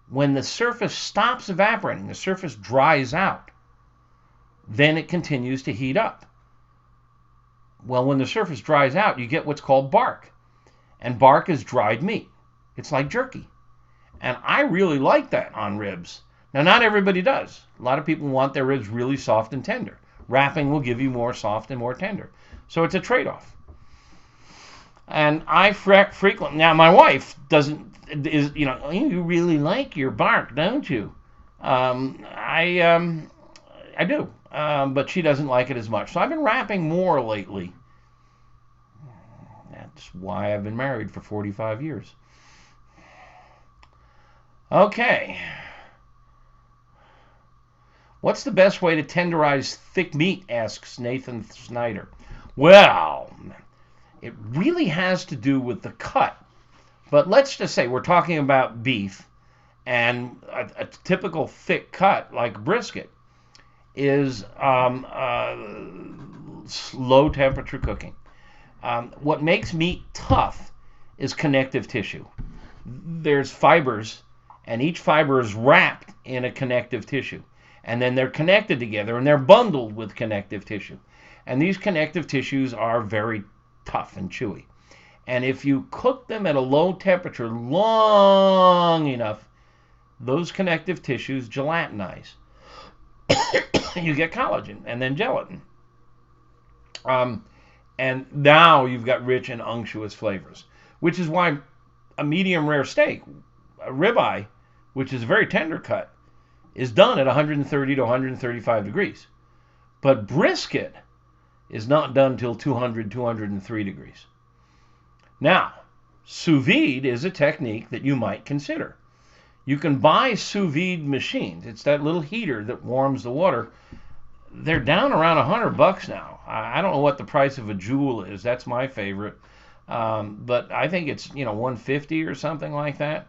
When the surface stops evaporating, the surface dries out, then it continues to heat up. Well, when the surface dries out, you get what's called bark. And bark is dried meat. It's like jerky. And I really like that on ribs. Now, not everybody does. A lot of people want their ribs really soft and tender. Wrapping will give you more soft and more tender. So it's a trade-off. And I frequently, now my wife you really like your bark, don't you? I do, but she doesn't like it as much. So I've been wrapping more lately. That's why I've been married for 45 years. Okay. What's the best way to tenderize thick meat, asks Nathan Snyder. Well, it really has to do with the cut. But let's just say we're talking about beef, and a typical thick cut, like brisket, is low temperature cooking. What makes meat tough is connective tissue. There's fibers, and each fiber is wrapped in a connective tissue. And then they're connected together, and they're bundled with connective tissue. And these connective tissues are very tough and chewy. And if you cook them at a low temperature long enough, those connective tissues gelatinize. You get collagen and then gelatin. And now you've got rich and unctuous flavors, which is why a medium rare steak, a ribeye, which is a very tender cut, is done at 130 to 135 degrees. But brisket is not done till 200, 203 degrees. Now, sous vide is a technique that you might consider. You can buy sous vide machines. It's that little heater that warms the water. They're down around $100 now. I don't know what the price of a Joule is. That's my favorite. But I think it's, $150 or something like that.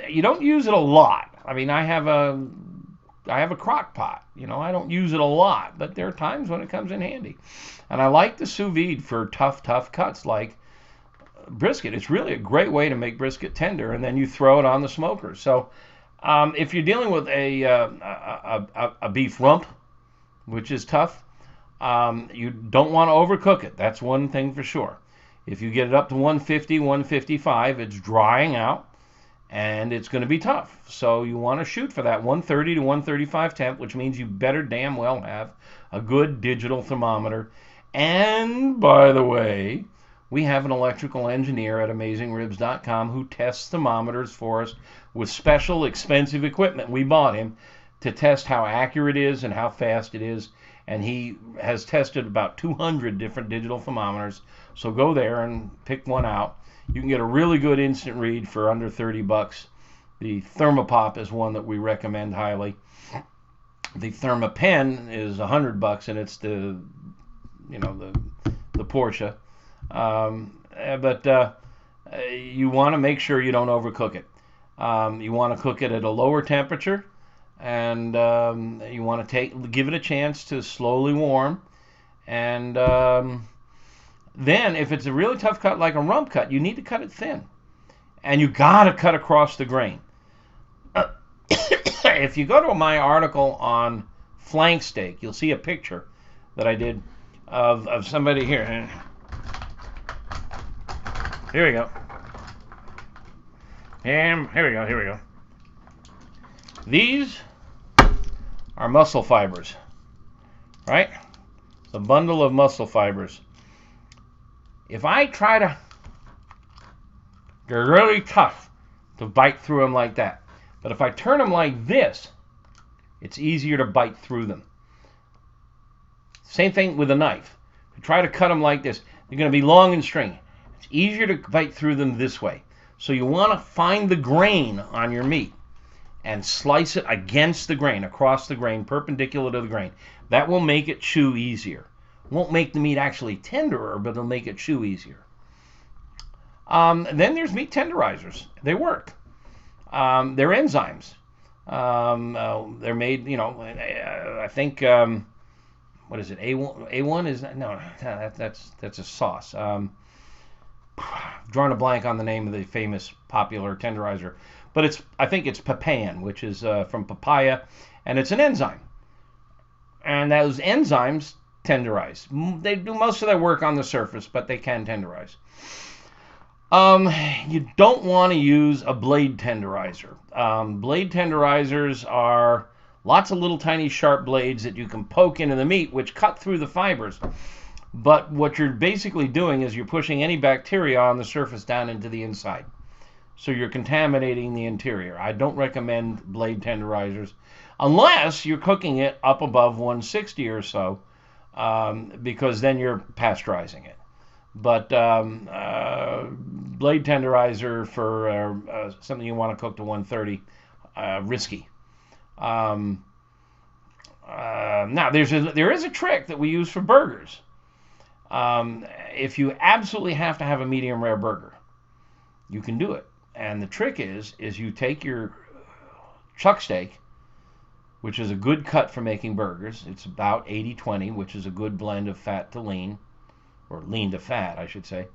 You don't use it a lot. I mean, I have a crock pot. I don't use it a lot, but there are times when it comes in handy. And I like the sous vide for tough cuts like brisket. It's really a great way to make brisket tender, and then you throw it on the smoker. So if you're dealing with a beef rump, which is tough, you don't want to overcook it. That's one thing for sure. If you get it up to 150, 155, it's drying out, and it's going to be tough. So you want to shoot for that 130 to 135 temp, which means you better damn well have a good digital thermometer. And, by the way, we have an electrical engineer at AmazingRibs.com who tests thermometers for us with special expensive equipment. We bought him to test how accurate it is and how fast it is. And he has tested about 200 different digital thermometers. So go there and pick one out. You can get a really good instant read for under $30. The Thermopop is one that we recommend highly. The Thermopen is $100, and it's the Porsche. But you want to make sure you don't overcook it. You want to cook it at a lower temperature, and you want to give it a chance to slowly warm. And then if it's a really tough cut like a rump cut, you need to cut it thin. And you got to cut across the grain. If you go to my article on flank steak, you'll see a picture that I did of somebody here. Here we go. And here we go. These are muscle fibers, right? It's a bundle of muscle fibers. If I try to, they're really tough to bite through them like that. But if I turn them like this, it's easier to bite through them. Same thing with a knife. If you try to cut them like this, they're going to be long and stringy. It's easier to bite through them this way. So you want to find the grain on your meat and slice it against the grain, across the grain, perpendicular to the grain. That will make it chew easier. Won't make the meat actually tenderer, but it'll make it chew easier. Then there's meat tenderizers. They work. They're enzymes. They're made, I think, what is it? A1 is that? No, that's a sauce. Drawing a blank on the name of the famous popular tenderizer, but I think it's papain, which is from papaya, and it's an enzyme. And those enzymes tenderize. They do most of their work on the surface, but they can tenderize. You don't want to use a blade tenderizer. Blade tenderizers are lots of little tiny sharp blades that you can poke into the meat, which cut through the fibers. But what you're basically doing is you're pushing any bacteria on the surface down into the inside. So you're contaminating the interior. I don't recommend blade tenderizers unless you're cooking it up above 160 or so, because then you're pasteurizing it. But blade tenderizer for something you want to cook to 130, risky. Now there is a trick that we use for burgers. If you absolutely have to have a medium rare burger, you can do it. And the trick is you take your chuck steak, which is a good cut for making burgers. It's about 80-20, which is a good blend of fat to lean, or lean to fat, I should say.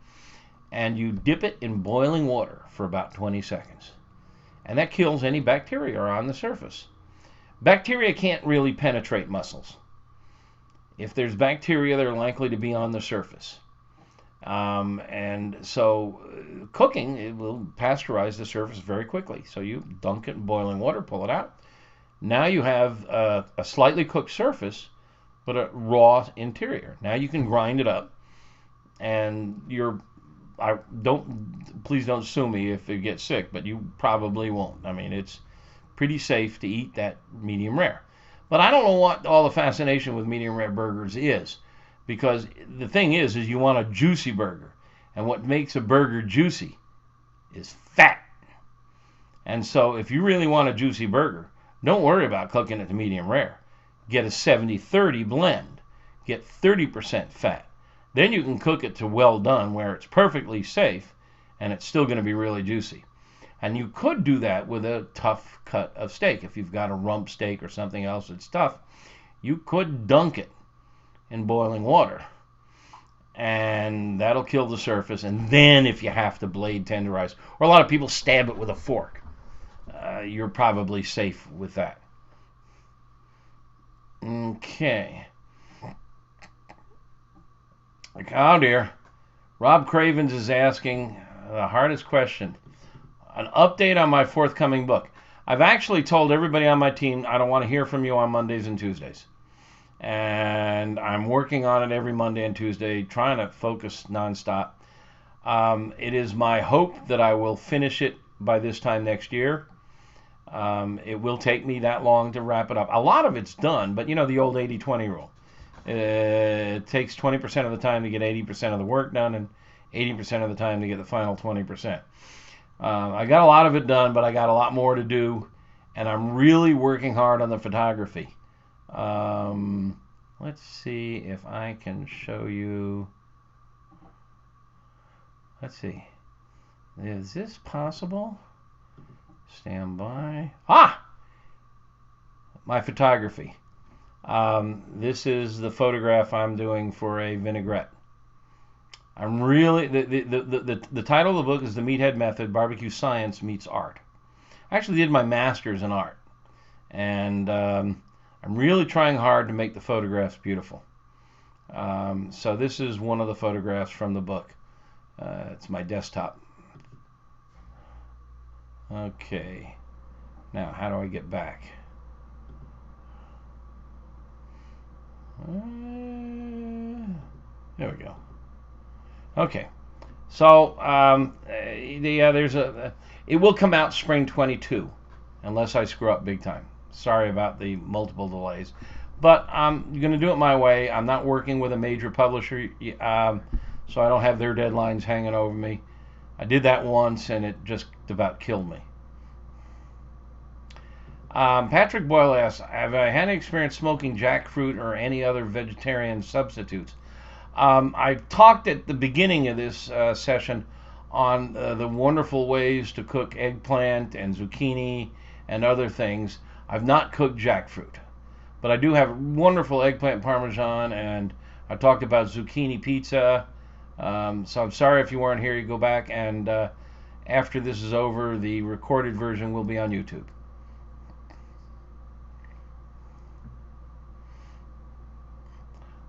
And you dip it in boiling water for about 20 seconds. And that kills any bacteria on the surface. Bacteria can't really penetrate muscles. If there's bacteria, they're likely to be on the surface. And so cooking, it will pasteurize the surface very quickly. So you dunk it in boiling water, pull it out. Now you have a slightly cooked surface, but a raw interior. Now you can grind it up, and please don't sue me if you get sick, but you probably won't. I mean, it's pretty safe to eat that medium rare. But I don't know what all the fascination with medium rare burgers is, because the thing is you want a juicy burger, and what makes a burger juicy is fat. And so if you really want a juicy burger, don't worry about cooking it to medium rare. Get a 70-30 blend. Get 30% fat. Then you can cook it to well done, where it's perfectly safe and it's still going to be really juicy. And you could do that with a tough cut of steak. If you've got a rump steak or something else that's tough, you could dunk it in boiling water, and that'll kill the surface. And then if you have to blade tenderize, or a lot of people stab it with a fork, you're probably safe with that. Okay. Oh dear. Rob Cravens is asking the hardest question. An update on my forthcoming book. I've actually told everybody on my team I don't want to hear from you on Mondays and Tuesdays. And I'm working on it every Monday and Tuesday, trying to focus nonstop. It is my hope that I will finish it by this time next year. It will take me that long to wrap it up. A lot of it's done, but you know the old 80-20 rule. It takes 20% of the time to get 80% of the work done, and 80% of the time to get the final 20%. I got a lot of it done, but I got a lot more to do, and I'm really working hard on the photography. Let's see if I can show you. Let's see. Is this possible? Stand by. Ah! My photography. This is the photograph I'm doing for a vinaigrette. I'm really the title of the book is The Meathead Method: Barbecue Science Meets Art. I actually did my master's in art, and I'm really trying hard to make the photographs beautiful. So this is one of the photographs from the book. It's my desktop. Okay, now how do I get back? There we go. Okay, so it will come out spring 22, unless I screw up big time. Sorry about the multiple delays, but I'm going to do it my way. I'm not working with a major publisher, so I don't have their deadlines hanging over me. I did that once, and it just about killed me. Patrick Boyle asks, have I had any experience smoking jackfruit or any other vegetarian substitutes? I talked at the beginning of this session on the wonderful ways to cook eggplant and zucchini and other things. I've not cooked jackfruit, but I do have wonderful eggplant parmesan, and I talked about zucchini pizza. So I'm sorry if you weren't here. You go back, and after this is over, the recorded version will be on YouTube.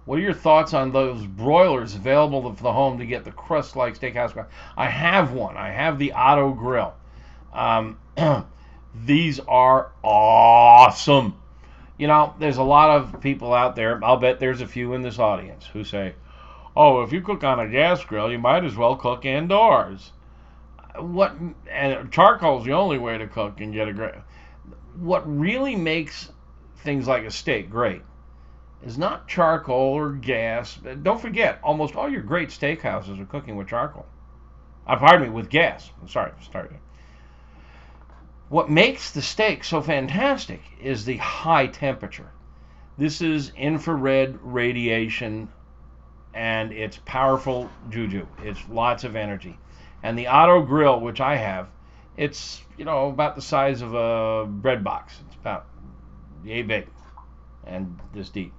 What are your thoughts on those broilers available for the home to get the crust-like steakhouse grill? I have one. I have the Auto Grill. These are awesome. You know, there's a lot of people out there, I'll bet there's a few in this audience, who say, oh, if you cook on a gas grill, you might as well cook indoors. And charcoal's the only way to cook and get a great. What really makes things like a steak great is not charcoal or gas. Don't forget, almost all your great steakhouses are cooking with charcoal. Pardon me, with gas. Sorry. What makes the steak so fantastic is the high temperature. This is infrared radiation, and it's powerful juju. It's lots of energy. And the Auto Grill, which I have, it's about the size of a bread box. It's about yay big and this deep.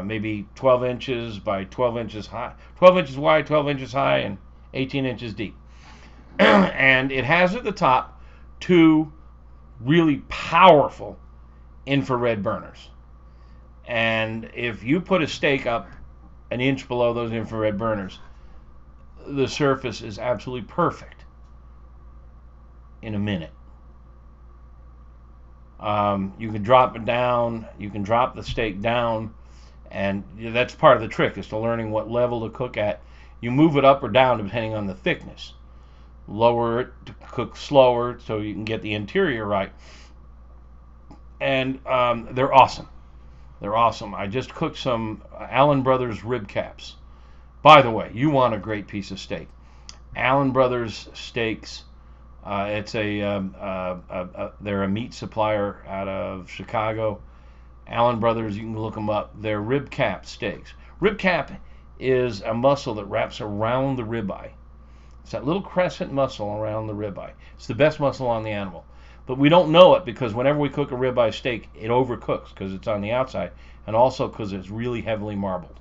Maybe 12 inches by 12 inches high, 12 inches wide, 12 inches high, and 18 inches deep. And it has at the top two really powerful infrared burners. And if you put a steak up an inch below those infrared burners, the surface is absolutely perfect in a minute. You can drop it down, you can drop the steak down, and that's part of the trick, is to learning what level to cook at. You move it up or down depending on the thickness. Lower it to cook slower so you can get the interior right. And they're awesome. They're awesome. I just cooked some Allen Brothers rib caps. By the way, you want a great piece of steak. Allen Brothers steaks. They're a meat supplier out of Chicago. Allen Brothers, you can look them up. They're rib cap steaks. Rib cap is a muscle that wraps around the ribeye. It's that little crescent muscle around the ribeye. It's the best muscle on the animal. But we don't know it because whenever we cook a ribeye steak, it overcooks because it's on the outside, and also because it's really heavily marbled.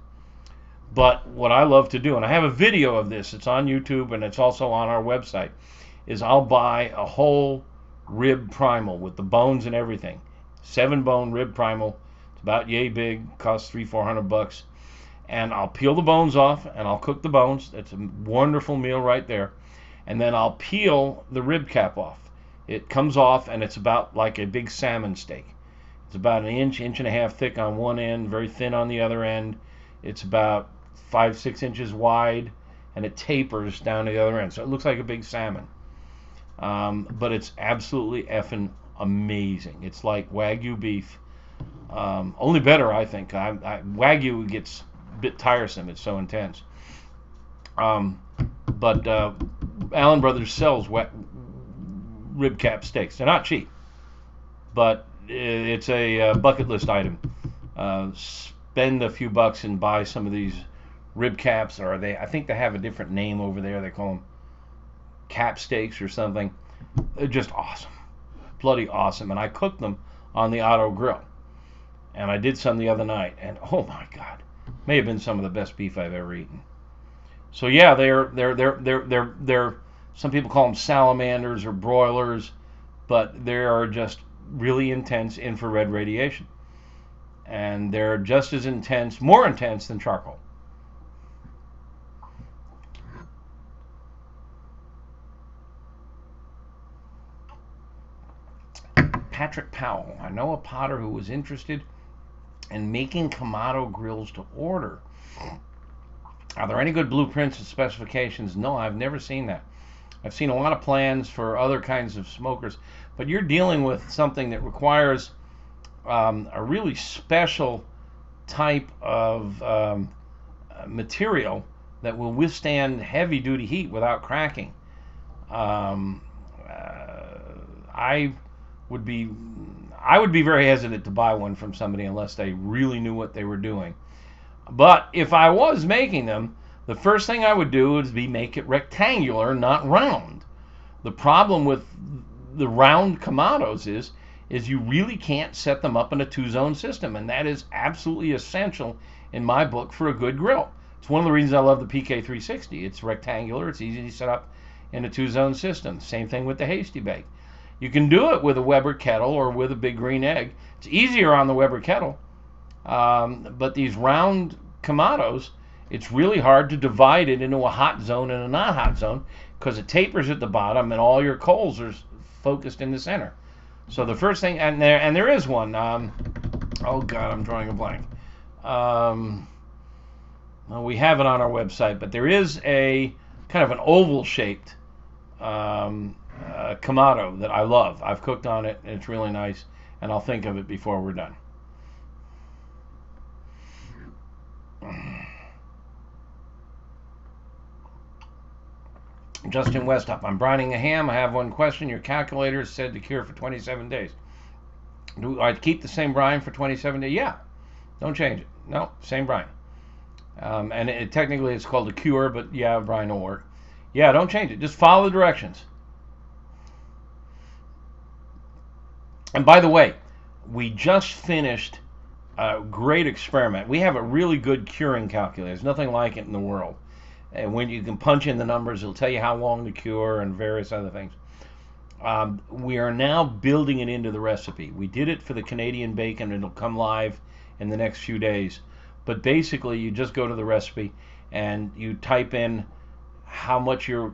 But what I love to do, and I have a video of this, it's on YouTube and it's also on our website, is I'll buy a whole rib primal with the bones and everything. 7-bone rib primal. It's about yay big, costs $300-400. And I'll peel the bones off and I'll cook the bones. It's a wonderful meal right there. And then I'll peel the rib cap off. It comes off and it's about like a big salmon steak. It's about an inch and a half thick on one end, very thin on the other end. It's about 5-6 inches wide, and it tapers down to the other end. So it looks like a big salmon. But it's absolutely effing amazing. It's like Wagyu beef. Only better, I think. Wagyu gets a bit tiresome. It's so intense. But Allen Brothers sells rib cap steaks. They're not cheap, but it's a bucket list item. Spend a few bucks and buy some of these rib caps, or I think they have a different name over there. They call them cap steaks or something. They're just awesome. Bloody awesome. And I cooked them on the Auto Grill. And I did some the other night, and oh my God, may have been some of the best beef I've ever eaten. So yeah, they're some people call them salamanders or broilers, but they are just really intense infrared radiation, and they're just as intense, more intense than charcoal. Patrick Powell, I know a potter who was interested in making Kamado grills to order. Are there any good blueprints and specifications? No, I've never seen that. I've seen a lot of plans for other kinds of smokers, but you're dealing with something that requires a really special type of material that will withstand heavy duty heat without cracking. I would be very hesitant to buy one from somebody unless they really knew what they were doing. But if I was making them, the first thing I would do would be make it rectangular, not round. The problem with the round Kamados is you really can't set them up in a two-zone system, and that is absolutely essential in my book for a good grill. It's one of the reasons I love the PK360. It's rectangular, it's easy to set up in a two-zone system. Same thing with the Hasty Bake. You can do it with a Weber kettle or with a Big Green Egg. It's easier on the Weber kettle, but these round Kamados, it's really hard to divide it into a hot zone and a not hot zone because it tapers at the bottom and all your coals are focused in the center. So the first thing, and there is one. Oh God, I'm drawing a blank. Well, we have it on our website, but there is a kind of an oval-shaped Kamado that I love. I've cooked on it, and it's really nice, and I'll think of it before we're done. Justin Westup, I'm brining a ham. I have one question. Your calculator is said to cure for 27 days. Do I keep the same brine for 27 days? Yeah. Don't change it. No, same brine. And technically it's called a cure, but yeah, brine will work. Yeah, don't change it. Just follow the directions. And by the way, we just finished a great experiment. We have a really good curing calculator. There's nothing like it in the world. And when you can punch in the numbers, it'll tell you how long to cure and various other things. We are now building it into the recipe. We did it for the Canadian bacon, and it'll come live in the next few days. But basically, you just go to the recipe and you type in how much your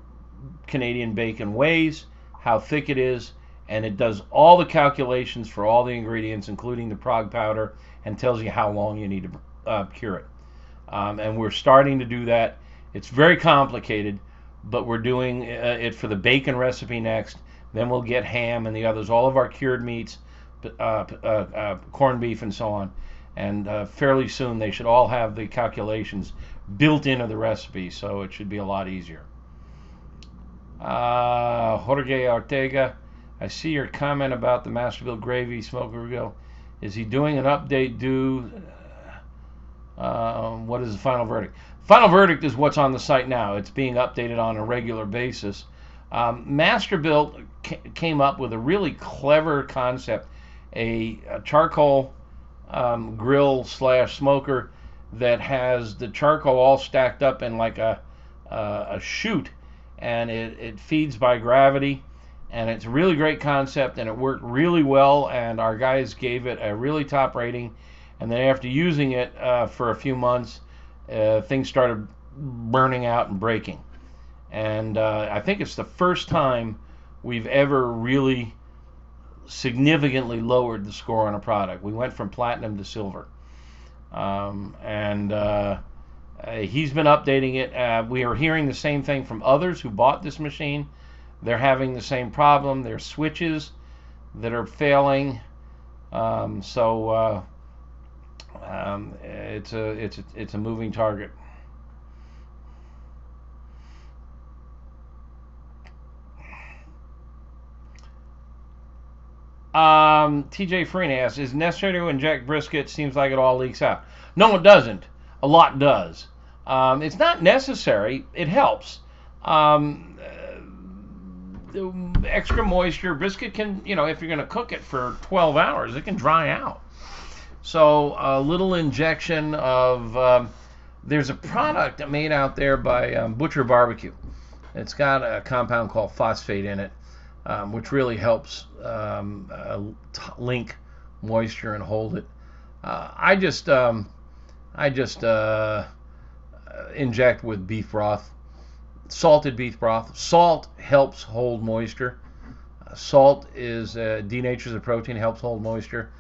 Canadian bacon weighs, how thick it is, and it does all the calculations for all the ingredients, including the prog powder, and tells you how long you need to cure it. And we're starting to do that. It's very complicated, but we're doing it for the bacon recipe next. Then we'll get ham and the others, all of our cured meats, corned beef and so on. And fairly soon they should all have the calculations built into the recipe, so it should be a lot easier. Jorge Ortega, I see your comment about the Masterbuilt Gravy Smoker Grill. Is he doing an update due? What is the final verdict? Final verdict is what's on the site now. It's being updated on a regular basis. Masterbuilt came up with a really clever concept, a charcoal grill / smoker that has the charcoal all stacked up in like a chute, and it feeds by gravity, and it's a really great concept, and it worked really well, and our guys gave it a really top rating. And then after using it for a few months, things started burning out and breaking. And I think it's the first time we've ever really significantly lowered the score on a product. We went from platinum to silver. He's been updating it. We are hearing the same thing from others who bought this machine. They're having the same problem. There's switches that are failing. It's a moving target. TJ Freen asks, is it necessary to inject brisket? Seems like it all leaks out. No, it doesn't. A lot does. It's not necessary. It helps. Extra moisture. Brisket can, if you're going to cook it for 12 hours, it can dry out. So a little injection of, there's a product made out there by Butcher Barbecue. It's got a compound called phosphate in it, which really helps link moisture and hold it. I just inject with beef broth, salted beef broth. Salt helps hold moisture. Salt is denatures the protein, helps hold moisture.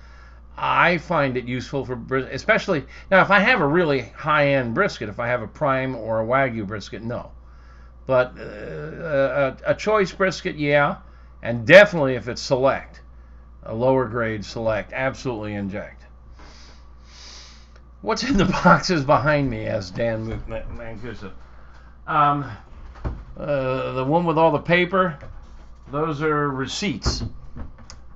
I find it useful for brisket, especially now if I have a really high-end brisket, if I have a prime or a Wagyu brisket, no. But a choice brisket, yeah, and definitely if it's select, a lower grade select, absolutely inject. What's in the boxes behind me? Asked Dan Mancuso. The one with all the paper, those are receipts.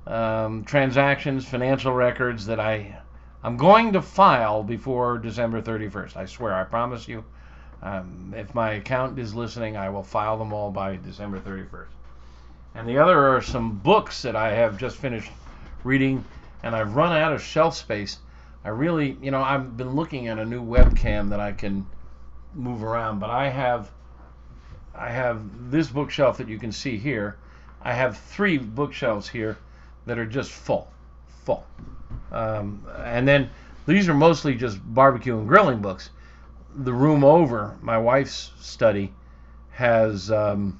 Transactions, financial records that I'm going to file before December 31st. I swear, I promise you. If my accountant is listening, I will file them all by December 31st. And the other are some books that I have just finished reading, and I've run out of shelf space. I really, I've been looking at a new webcam that I can move around, but I have this bookshelf that you can see here. I have 3 bookshelves here that are just full. And then these are mostly just barbecue and grilling books. The room over, my wife's study, has 2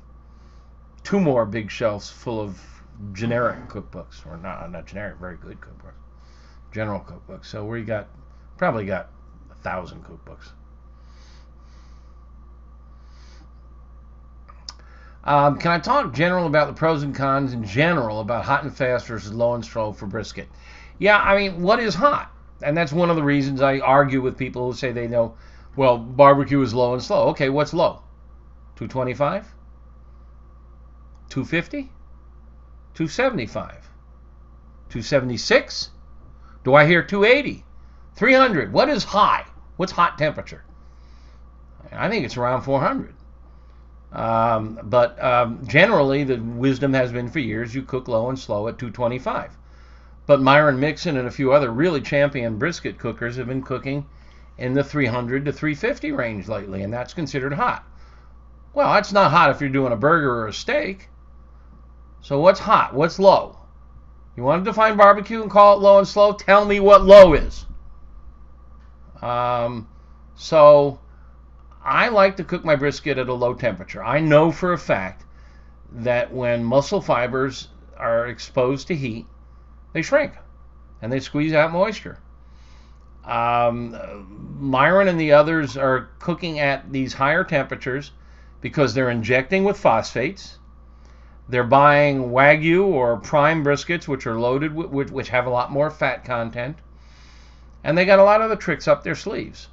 more big shelves full of generic cookbooks, or not generic, very good cookbooks, general cookbooks. So we probably got 1,000 cookbooks. Can I talk general about the pros and cons in general about hot and fast versus low and slow for brisket? Yeah, I mean, what is hot? And that's one of the reasons I argue with people who say they know, well, barbecue is low and slow. Okay, what's low? 225? 250? 275? 276? Do I hear 280? 300? What is high? What's hot temperature? I think it's around 400. But generally, the wisdom has been for years, you cook low and slow at 225. But Myron Mixon and a few other really champion brisket cookers have been cooking in the 300 to 350 range lately, and that's considered hot. Well, that's not hot if you're doing a burger or a steak. So what's hot? What's low? You want to define barbecue and call it low and slow? Tell me what low is. So I like to cook my brisket at a low temperature. I know for a fact that when muscle fibers are exposed to heat, they shrink and they squeeze out moisture. Myron and the others are cooking at these higher temperatures because they're injecting with phosphates. They're buying Wagyu or prime briskets, which are loaded with, which have a lot more fat content. And they got a lot of the tricks up their sleeves.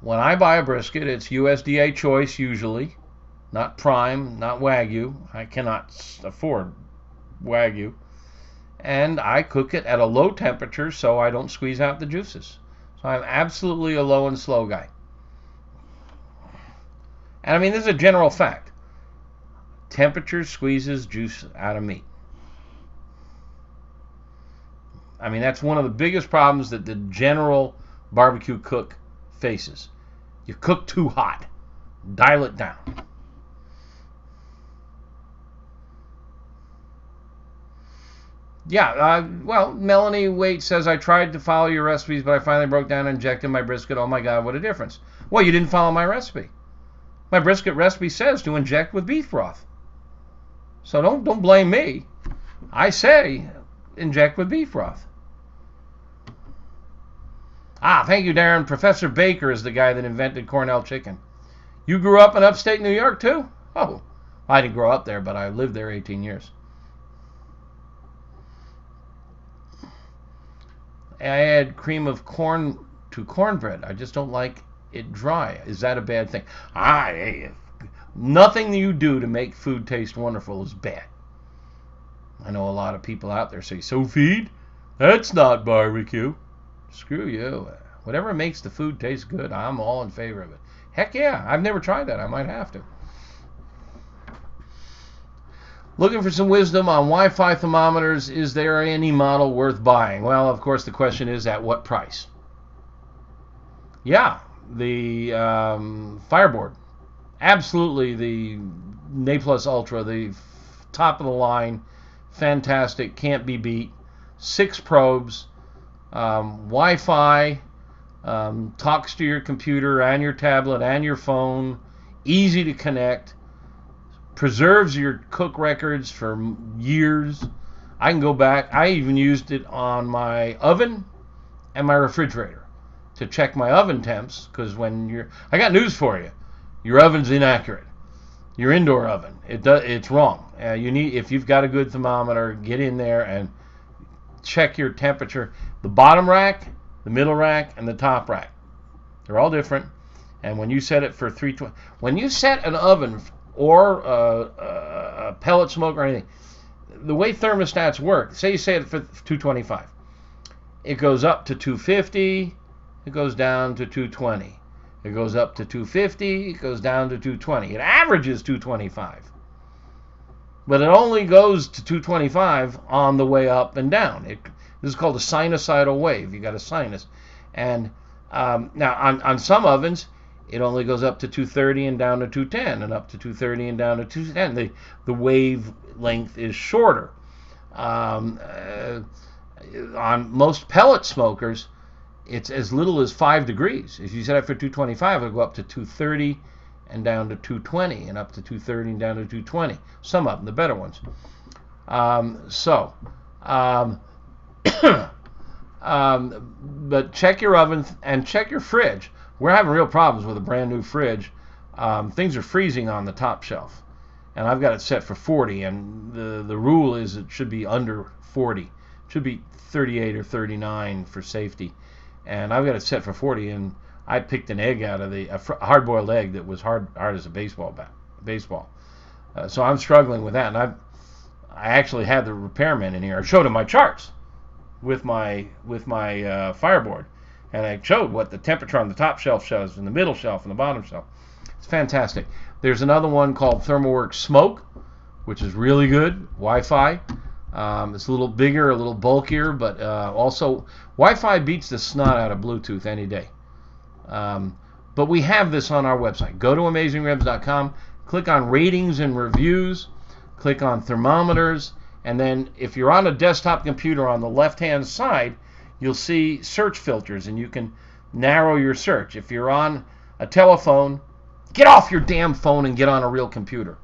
When I buy a brisket, it's USDA choice usually, not prime, not Wagyu. I cannot afford Wagyu. And I cook it at a low temperature so I don't squeeze out the juices. So I'm absolutely a low and slow guy. And I mean, this is a general fact. Temperature squeezes juice out of meat. I mean, that's one of the biggest problems that the general barbecue cook faces. You cook too hot. Dial it down. Yeah, well, Melanie Waite says, I tried to follow your recipes, but I finally broke down and injected my brisket. Oh my God, what a difference. Well, you didn't follow my recipe. My brisket recipe says to inject with beef broth. So don't blame me. I say inject with beef broth. Thank you, Darren. Professor Baker is the guy that invented Cornell chicken. You grew up in upstate New York, too? Oh, I didn't grow up there, but I lived there 18 years. I add cream of corn to cornbread. I just don't like it dry. Is that a bad thing? Nothing you do to make food taste wonderful is bad. I know a lot of people out there say, Sous-Vide? That's not barbecue. Screw you. Whatever makes the food taste good, I'm all in favor of it. Heck yeah, I've never tried that. I might have to. Looking for some wisdom on Wi-Fi thermometers. Is there any model worth buying? Well, of course, the question is at what price? Yeah, the Fireboard. Absolutely the A Plus Ultra, the top of the line. Fantastic, can't be beat. 6 probes, Wi-Fi, talks to your computer and your tablet and your phone, easy to connect, preserves your cook records for years. I can go back. I even used it on my oven and my refrigerator to check my oven temps, because I got news for you. Your oven's inaccurate. Your indoor oven, it's wrong. If you've got a good thermometer, get in there and check your temperature. The bottom rack, the middle rack, and the top rack, they're all different. And when you set it for 320, when you set an oven or a pellet smoker or anything, the way thermostats work, say you set it for 225, it goes up to 250, it goes down to 220. It goes up to 250, it goes down to 220. It averages 225. But it only goes to 225 on the way up and down. This is called a sinusoidal wave. You got a sinus. And now on some ovens, it only goes up to 230 and down to 210, and up to 230 and down to 210. The wave length is shorter. On most pellet smokers, it's as little as 5 degrees. If you set it for 225, it'll go up to 230 and down to 220, and up to 230 and down to 220. Some of them, the better ones. But check your oven and check your fridge. We're having real problems with a brand new fridge. Things are freezing on the top shelf, and I've got it set for 40, and the rule is it should be under 40. It should be 38 or 39 for safety. And I've got it set for 40, and I picked an egg out of a hard-boiled egg that was hard as a baseball bat. So I'm struggling with that, and I actually had the repairman in here. I showed him my charts with my Fireboard, and I showed what the temperature on the top shelf shows, and the middle shelf, and the bottom shelf. It's fantastic. There's another one called ThermoWorks Smoke, which is really good. Wi-Fi. It's a little bigger, a little bulkier, but also Wi-Fi beats the snot out of Bluetooth any day. But we have this on our website. Go to AmazingRibs.com, click on ratings and reviews, click on thermometers, and then if you're on a desktop computer on the left-hand side, you'll see search filters, and you can narrow your search. If you're on a telephone, get off your damn phone and get on a real computer.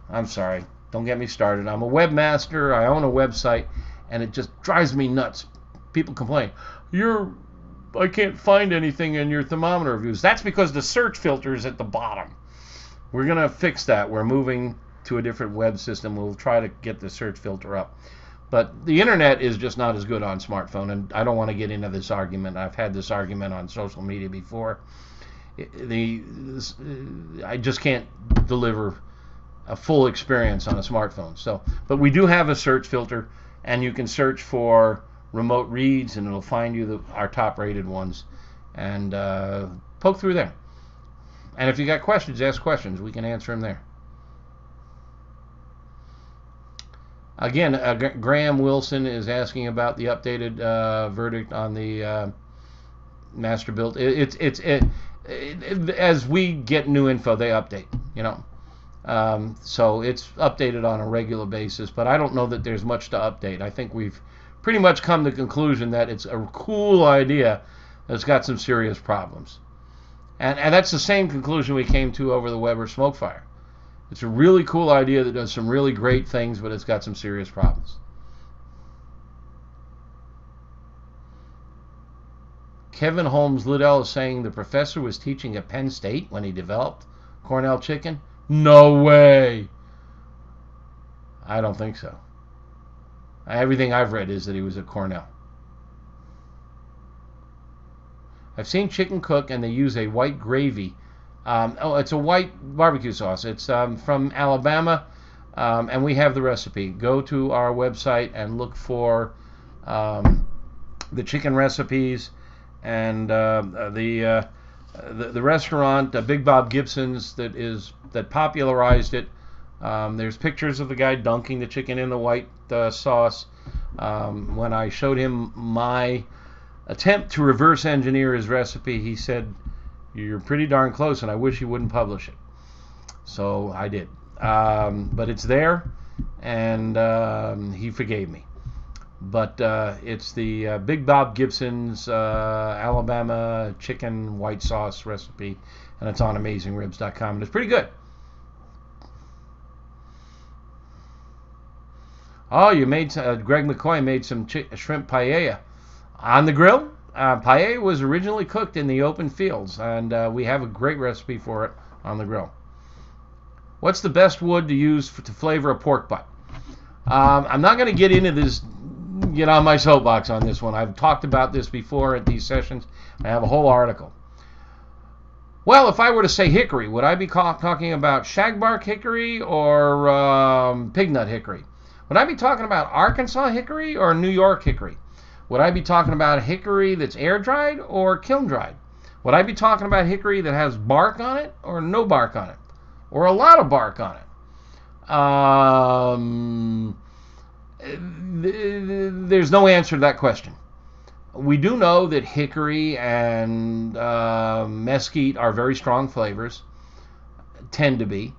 I'm sorry. Don't get me started. I'm a webmaster. I own a website, and it just drives me nuts. People complain, I can't find anything in your thermometer reviews. That's because the search filter is at the bottom. We're going to fix that. We're moving to a different web system. We'll try to get the search filter up. But the internet is just not as good on smartphone, and I don't want to get into this argument. I've had this argument on social media before. I just can't deliver a full experience on a smartphone. But we do have a search filter, and you can search for remote reads, and it'll find you our top-rated ones, and poke through there. And if you got questions, ask questions. We can answer them there. Again, Graham Wilson is asking about the updated verdict on the master build. As we get new info, they update. So it's updated on a regular basis, but I don't know that there's much to update. I think we've pretty much come to the conclusion that it's a cool idea that's got some serious problems. And that's the same conclusion we came to over the Weber Smokefire. It's a really cool idea that does some really great things, but it's got some serious problems. Kevin Holmes Liddell is saying the professor was teaching at Penn State when he developed Cornell chicken. No way. I don't think so. Everything I've read is that he was at Cornell. I've seen chicken cook, and they use a white gravy. It's a white barbecue sauce. It's from Alabama, and we have the recipe. Go to our website and look for the chicken recipes, and the restaurant, Big Bob Gibson's, that popularized it. There's pictures of the guy dunking the chicken in the white sauce. When I showed him my attempt to reverse engineer his recipe, he said, "You're pretty darn close, and I wish you wouldn't publish it." So I did. But it's there, and he forgave me. But it's the Big Bob Gibson's Alabama chicken white sauce recipe, and it's on AmazingRibs.com, and it's pretty good. Oh, you made Greg McCoy made some shrimp paella on the grill. Paella was originally cooked in the open fields, and we have a great recipe for it on the grill. What's the best wood to use to flavor a pork butt? I'm not going to get into this, get on my soapbox on this one. I've talked about this before at these sessions. I have a whole article. Well, if I were to say hickory, would I be talking about shagbark hickory or pignut hickory? Would I be talking about Arkansas hickory or New York hickory? Would I be talking about hickory that's air-dried or kiln-dried? Would I be talking about hickory that has bark on it or no bark on it? Or a lot of bark on it? There's no answer to that question. We do know that hickory and mesquite are very strong flavors, tend to be,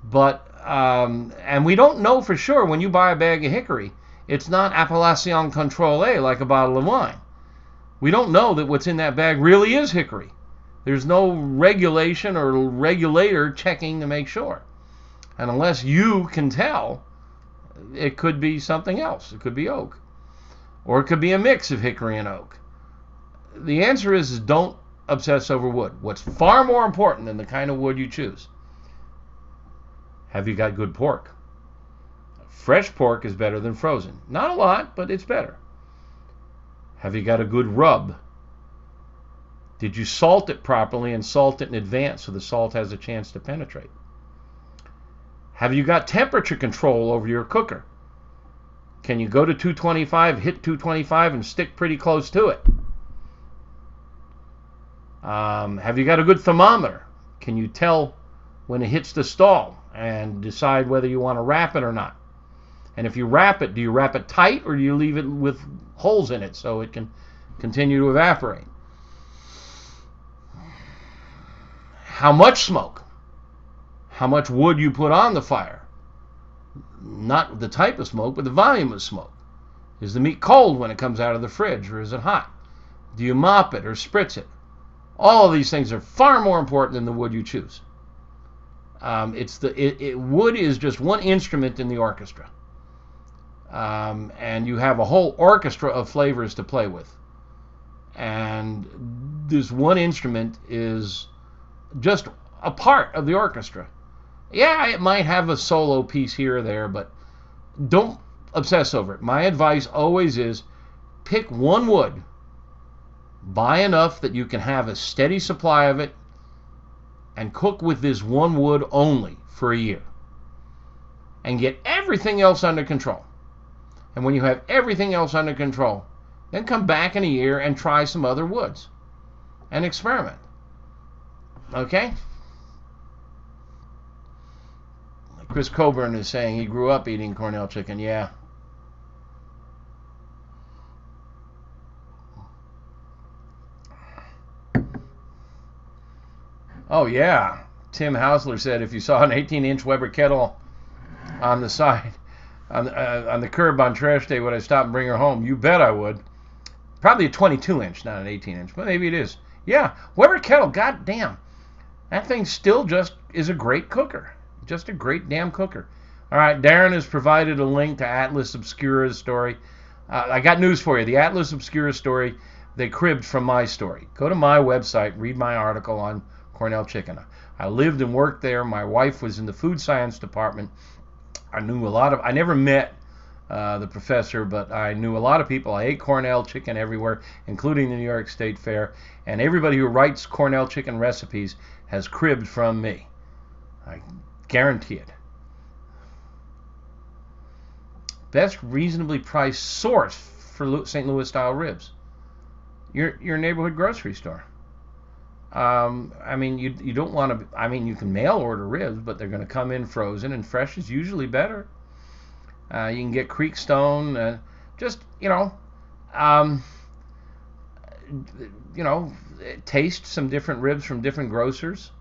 but and we don't know for sure when you buy a bag of hickory, it's not Appellation Contrôlée like a bottle of wine. We don't know that what's in that bag really is hickory. There's no regulation or regulator checking to make sure. And unless you can tell, it could be something else. It could be oak. Or it could be a mix of hickory and oak. The answer is don't obsess over wood. What's far more important than the kind of wood you choose? Have you got good pork? Fresh pork is better than frozen. Not a lot, but it's better. Have you got a good rub? Did you salt it properly and salt it in advance so the salt has a chance to penetrate? Have you got temperature control over your cooker? Can you go to 225, hit 225, and stick pretty close to it? Have you got a good thermometer? Can you tell when it hits the stall and decide whether you want to wrap it or not? And if you wrap it, do you wrap it tight or do you leave it with holes in it so it can continue to evaporate? How much smoke? How much wood you put on the fire? Not the type of smoke, but the volume of smoke. Is the meat cold when it comes out of the fridge, or is it hot? Do you mop it or spritz it? All of these things are far more important than the wood you choose. Wood is just one instrument in the orchestra. And you have a whole orchestra of flavors to play with. And this one instrument is just a part of the orchestra. Yeah, it might have a solo piece here or there, but don't obsess over it. My advice always is pick one wood, buy enough that you can have a steady supply of it, and cook with this one wood only for a year. And get everything else under control. And when you have everything else under control, then come back in a year and try some other woods and experiment. Okay? Chris Coburn is saying he grew up eating Cornell chicken. Yeah. Oh, yeah. Tim Hausler said if you saw an 18-inch Weber kettle on the side, on the curb on trash day, would I stop and bring her home? You bet I would. Probably a 22-inch, not an 18-inch, but maybe it is. Yeah, Weber kettle, goddamn. That thing still just is a great cooker. Just a great damn cooker. All right, Darren has provided a link to Atlas Obscura's story. I got news for you. The Atlas Obscura story, they cribbed from my story. Go to my website, read my article on Cornell chicken. I lived and worked there. My wife was in the food science department. I never met the professor, but I knew a lot of people. I ate Cornell chicken everywhere, including the New York State Fair. And everybody who writes Cornell chicken recipes has cribbed from me. I guarantee it. Best reasonably priced source for St. Louis style ribs. Your neighborhood grocery store. I mean, you don't want to. I mean, you can mail order ribs, but they're going to come in frozen, and fresh is usually better. You can get creek stone. Just um, you know, taste some different ribs from different grocers.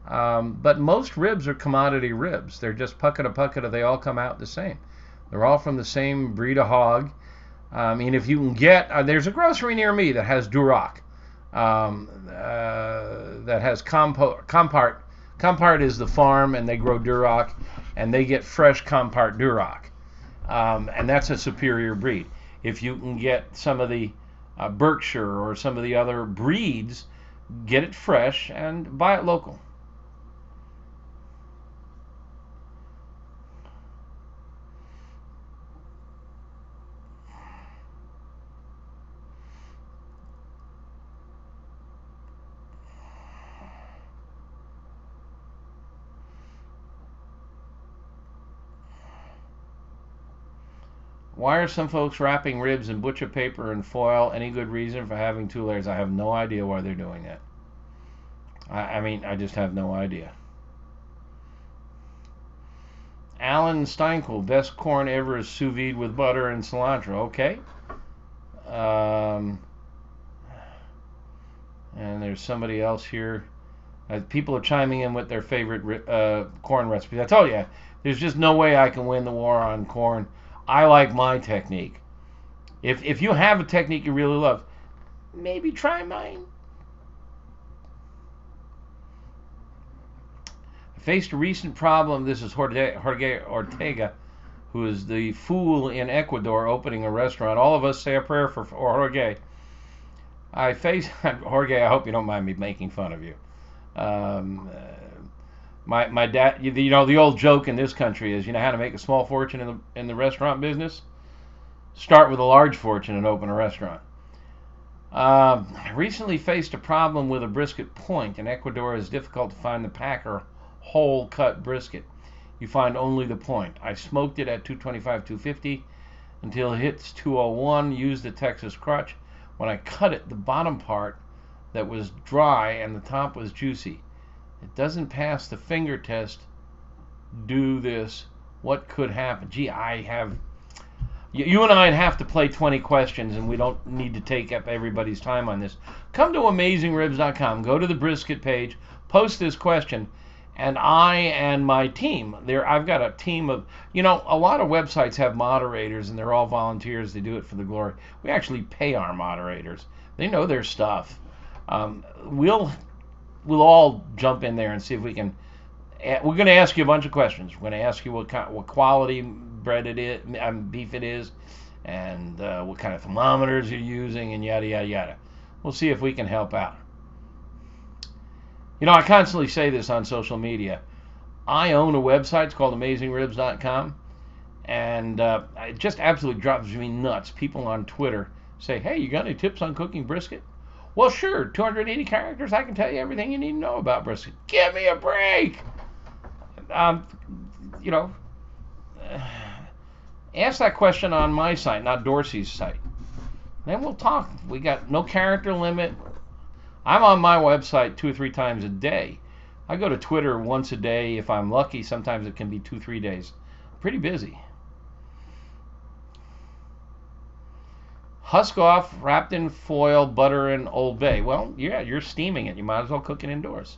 But most ribs are commodity ribs. They're just pucketa. They all come out the same. They're all from the same breed of hog. I mean, if you can get, there's a grocery near me that has Duroc, that has Compart. Compart is the farm, and they grow Duroc, and they get fresh Compart Duroc, and that's a superior breed. If you can get some of the Berkshire or some of the other breeds, get it fresh and buy it local. Why are some folks wrapping ribs in butcher paper and foil? Any good reason for having two layers? I have no idea why they're doing that. I mean, I just have no idea. Alan Steinkel, best corn ever is sous vide with butter and cilantro. Okay. Um, and there's somebody else here. People are chiming in with their favorite corn recipes. I told you, there's just no way I can win the war on corn. I like my technique. If you have a technique you really love, maybe try mine. I faced a recent problem. This is Jorge Ortega, who is the fool in Ecuador opening a restaurant. All of us say a prayer for Jorge. Jorge, I hope you don't mind me making fun of you. My dad, the old joke in this country is, how to make a small fortune in the restaurant business? Start with a large fortune and open a restaurant. I recently faced a problem with a brisket point. In Ecuador, it's difficult to find the packer whole cut brisket. You find only the point. I smoked it at 225, 250 until it hits 201. Used the Texas Crutch. When I cut it, the bottom part that was dry and the top was juicy. It doesn't pass the finger test. Do this. What could happen? Gee, you and I'd have to play 20 questions, and we don't need to take up everybody's time on this. Come to AmazingRibs.com. Go to the brisket page. Post this question. And I and my team, I've got a team of, a lot of websites have moderators, and they're all volunteers. They do it for the glory. We actually pay our moderators. They know their stuff. We'll all jump in there and see if we can. We're going to ask you a bunch of questions. We're going to ask you what quality bread it is, beef it is, and what kind of thermometers you're using, and yada yada yada. We'll see if we can help out. I constantly say this on social media. I own a website. It's called AmazingRibs.com, and it just absolutely drives me nuts. People on Twitter say, "Hey, you got any tips on cooking brisket?" Well, sure. 280 characters. I can tell you everything you need to know about brisket. Give me a break. Ask that question on my site, not Dorsey's site. Then we'll talk. We got no character limit. I'm on my website 2 or 3 times a day. I go to Twitter once a day. If I'm lucky, sometimes it can be 2-3 days. Pretty busy. Husk off, wrapped in foil, butter, and Old Bay. Well, yeah, you're steaming it. You might as well cook it indoors.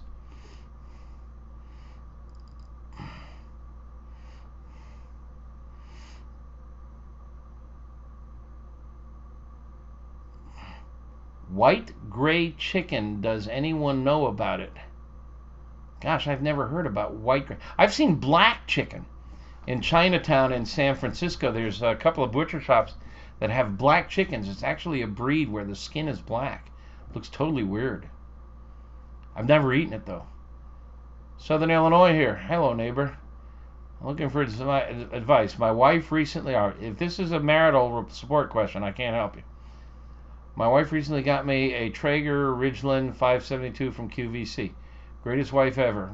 White gray chicken. Does anyone know about it? Gosh, I've never heard about white gray. I've seen black chicken. In Chinatown in San Francisco, there's a couple of butcher shops that have black chickens. It's actually a breed where the skin is black. Looks totally weird. I've never eaten it, though. Southern Illinois here. Hello, neighbor. I'm looking for advice. My wife recently... If this is a marital support question, I can't help you. My wife recently got me a Traeger Ridgeland 572 from QVC. Greatest wife ever.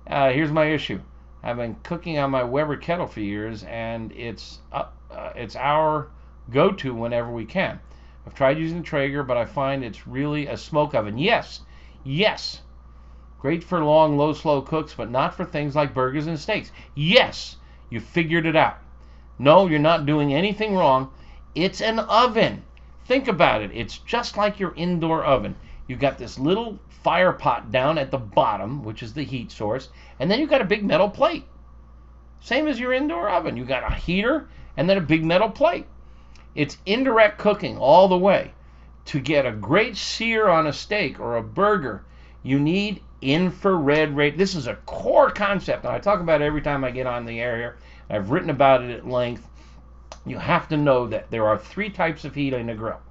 Here's my issue. I've been cooking on my Weber kettle for years, and it's our go-to whenever we can. I've tried using Traeger, but I find it's really a smoke oven. Yes, yes, great for long, low, slow cooks, but not for things like burgers and steaks. Yes, you figured it out. No, you're not doing anything wrong. It's an oven. Think about it. It's just like your indoor oven. You've got this little fire pot down at the bottom, which is the heat source, and then you've got a big metal plate. Same as your indoor oven. You've got a heater and then a big metal plate. It's indirect cooking all the way. To get a great sear on a steak or a burger, you need infrared rate. This is a core concept, and I talk about it every time I get on the air here. I've written about it at length. You have to know that there are 3 types of heat in a grill.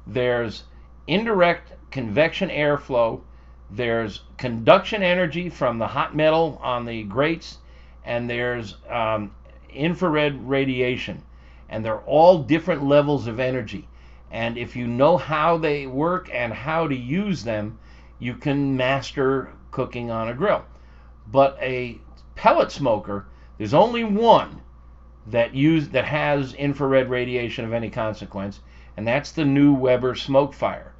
There's indirect convection airflow, there's conduction energy from the hot metal on the grates, and there's infrared radiation. And they're all different levels of energy. And if you know how they work and how to use them, you can master cooking on a grill. But a pellet smoker, there's only one that has infrared radiation of any consequence, and that's the new Weber Smokefire.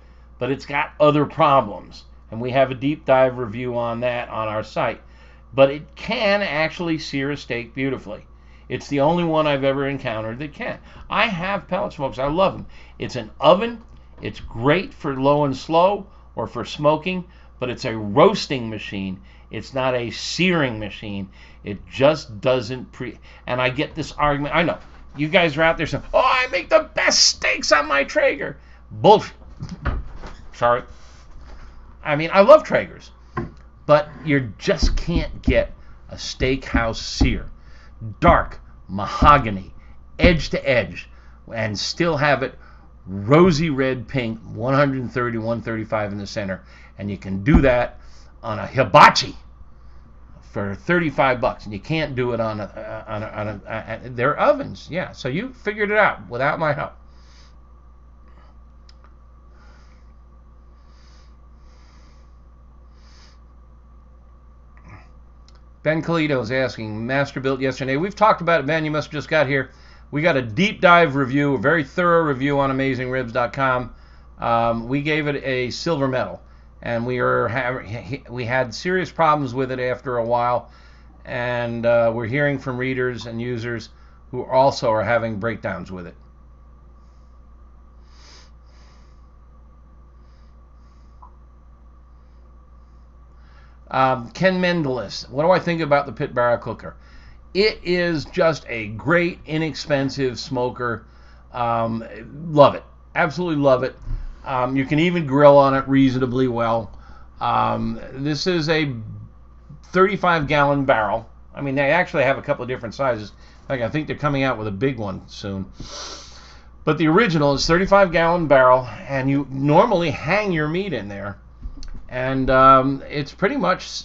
But it's got other problems, and we have a deep dive review on that on our site. But it can actually sear a steak beautifully. It's the only one I've ever encountered that can. I have pellet smokers. I love them. It's an oven. It's great for low and slow or for smoking, but it's a roasting machine. It's not a searing machine. It just doesn't and I get this argument. I know. You guys are out there saying, oh, I make the best steaks on my Traeger. Bullshit. Sorry. I mean, I love Traegers, but you just can't get a steakhouse sear. Dark, mahogany, edge to edge, and still have it rosy red pink, 130, 135 in the center. And you can do that on a hibachi for $35, and you can't do it on their ovens. Yeah, so you figured it out without my help. Ben Calito is asking, Master built yesterday. We've talked about it, Ben. You must have just got here. We got a deep dive review, a very thorough review on AmazingRibs.com. We gave it a silver medal, and we had serious problems with it after a while, and we're hearing from readers and users who also are having breakdowns with it. Ken Mendelis, what do I think about the pit barrel cooker? It is just a great, inexpensive smoker. Love it. Absolutely love it. You can even grill on it reasonably well. This is a 35-gallon barrel. I mean, they actually have a couple of different sizes. I think they're coming out with a big one soon. But the original is 35-gallon barrel, and you normally hang your meat in there. And it's pretty much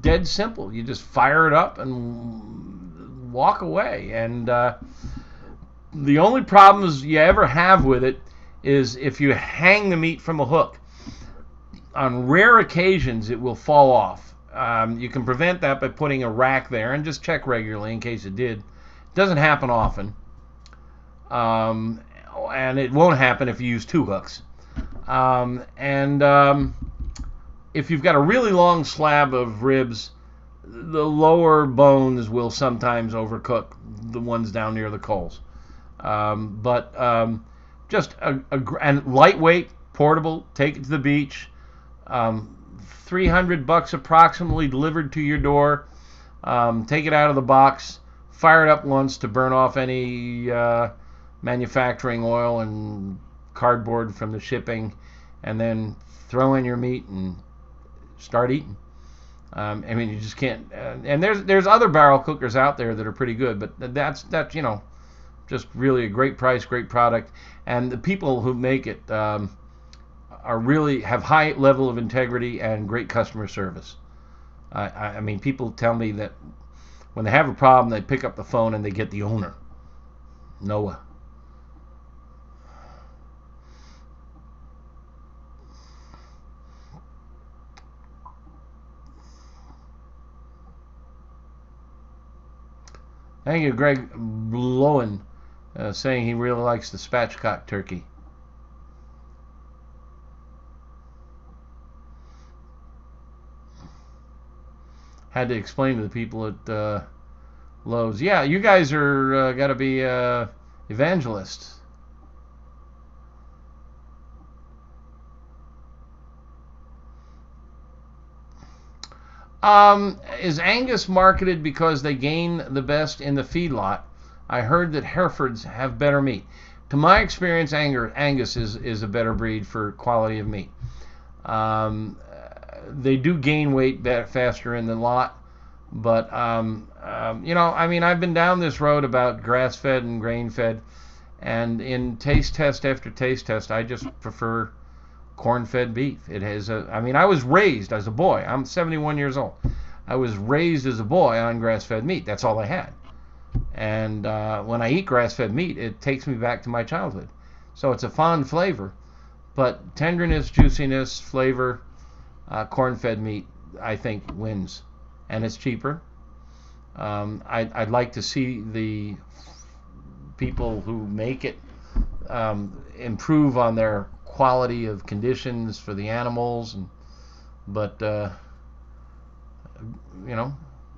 dead simple. You just fire it up and walk away. And the only problems you ever have with it is if you hang the meat from a hook. On rare occasions, it will fall off. You can prevent that by putting a rack there and just check regularly in case it did. It doesn't happen often. And it won't happen if you use 2 hooks. If you've got a really long slab of ribs, the lower bones will sometimes overcook the ones down near the coals. Just and lightweight, portable, take it to the beach. $300 approximately delivered to your door. Take it out of the box, fire it up once to burn off any manufacturing oil and cardboard from the shipping, and then throw in your meat and start eating. I mean, you just can't. And there's other barrel cookers out there that are pretty good, but that's just really a great price, great product, and the people who make it are really have high level of integrity and great customer service. I mean, people tell me that when they have a problem, they pick up the phone and they get the owner, Noah. Thank you, Greg Lowen, saying he really likes the spatchcock turkey. had to explain to the people at Lowe's. Yeah, you guys are got to be evangelists. Is Angus marketed because they gain the best in the feedlot? I heard that Herefords have better meat. To my experience, Angus is a better breed for quality of meat. They do gain weight faster in the lot, but I've been down this road about grass-fed and grain-fed, and in taste test after taste test, I just prefer corn-fed beef. I was raised as a boy. I'm 71 years old. I was raised as a boy on grass-fed meat. That's all I had. And when I eat grass-fed meat, it takes me back to my childhood. So it's a fond flavor, but tenderness, juiciness, flavor, corn-fed meat, I think, wins. And it's cheaper. I'd like to see the people who make it improve on their quality of conditions for the animals, but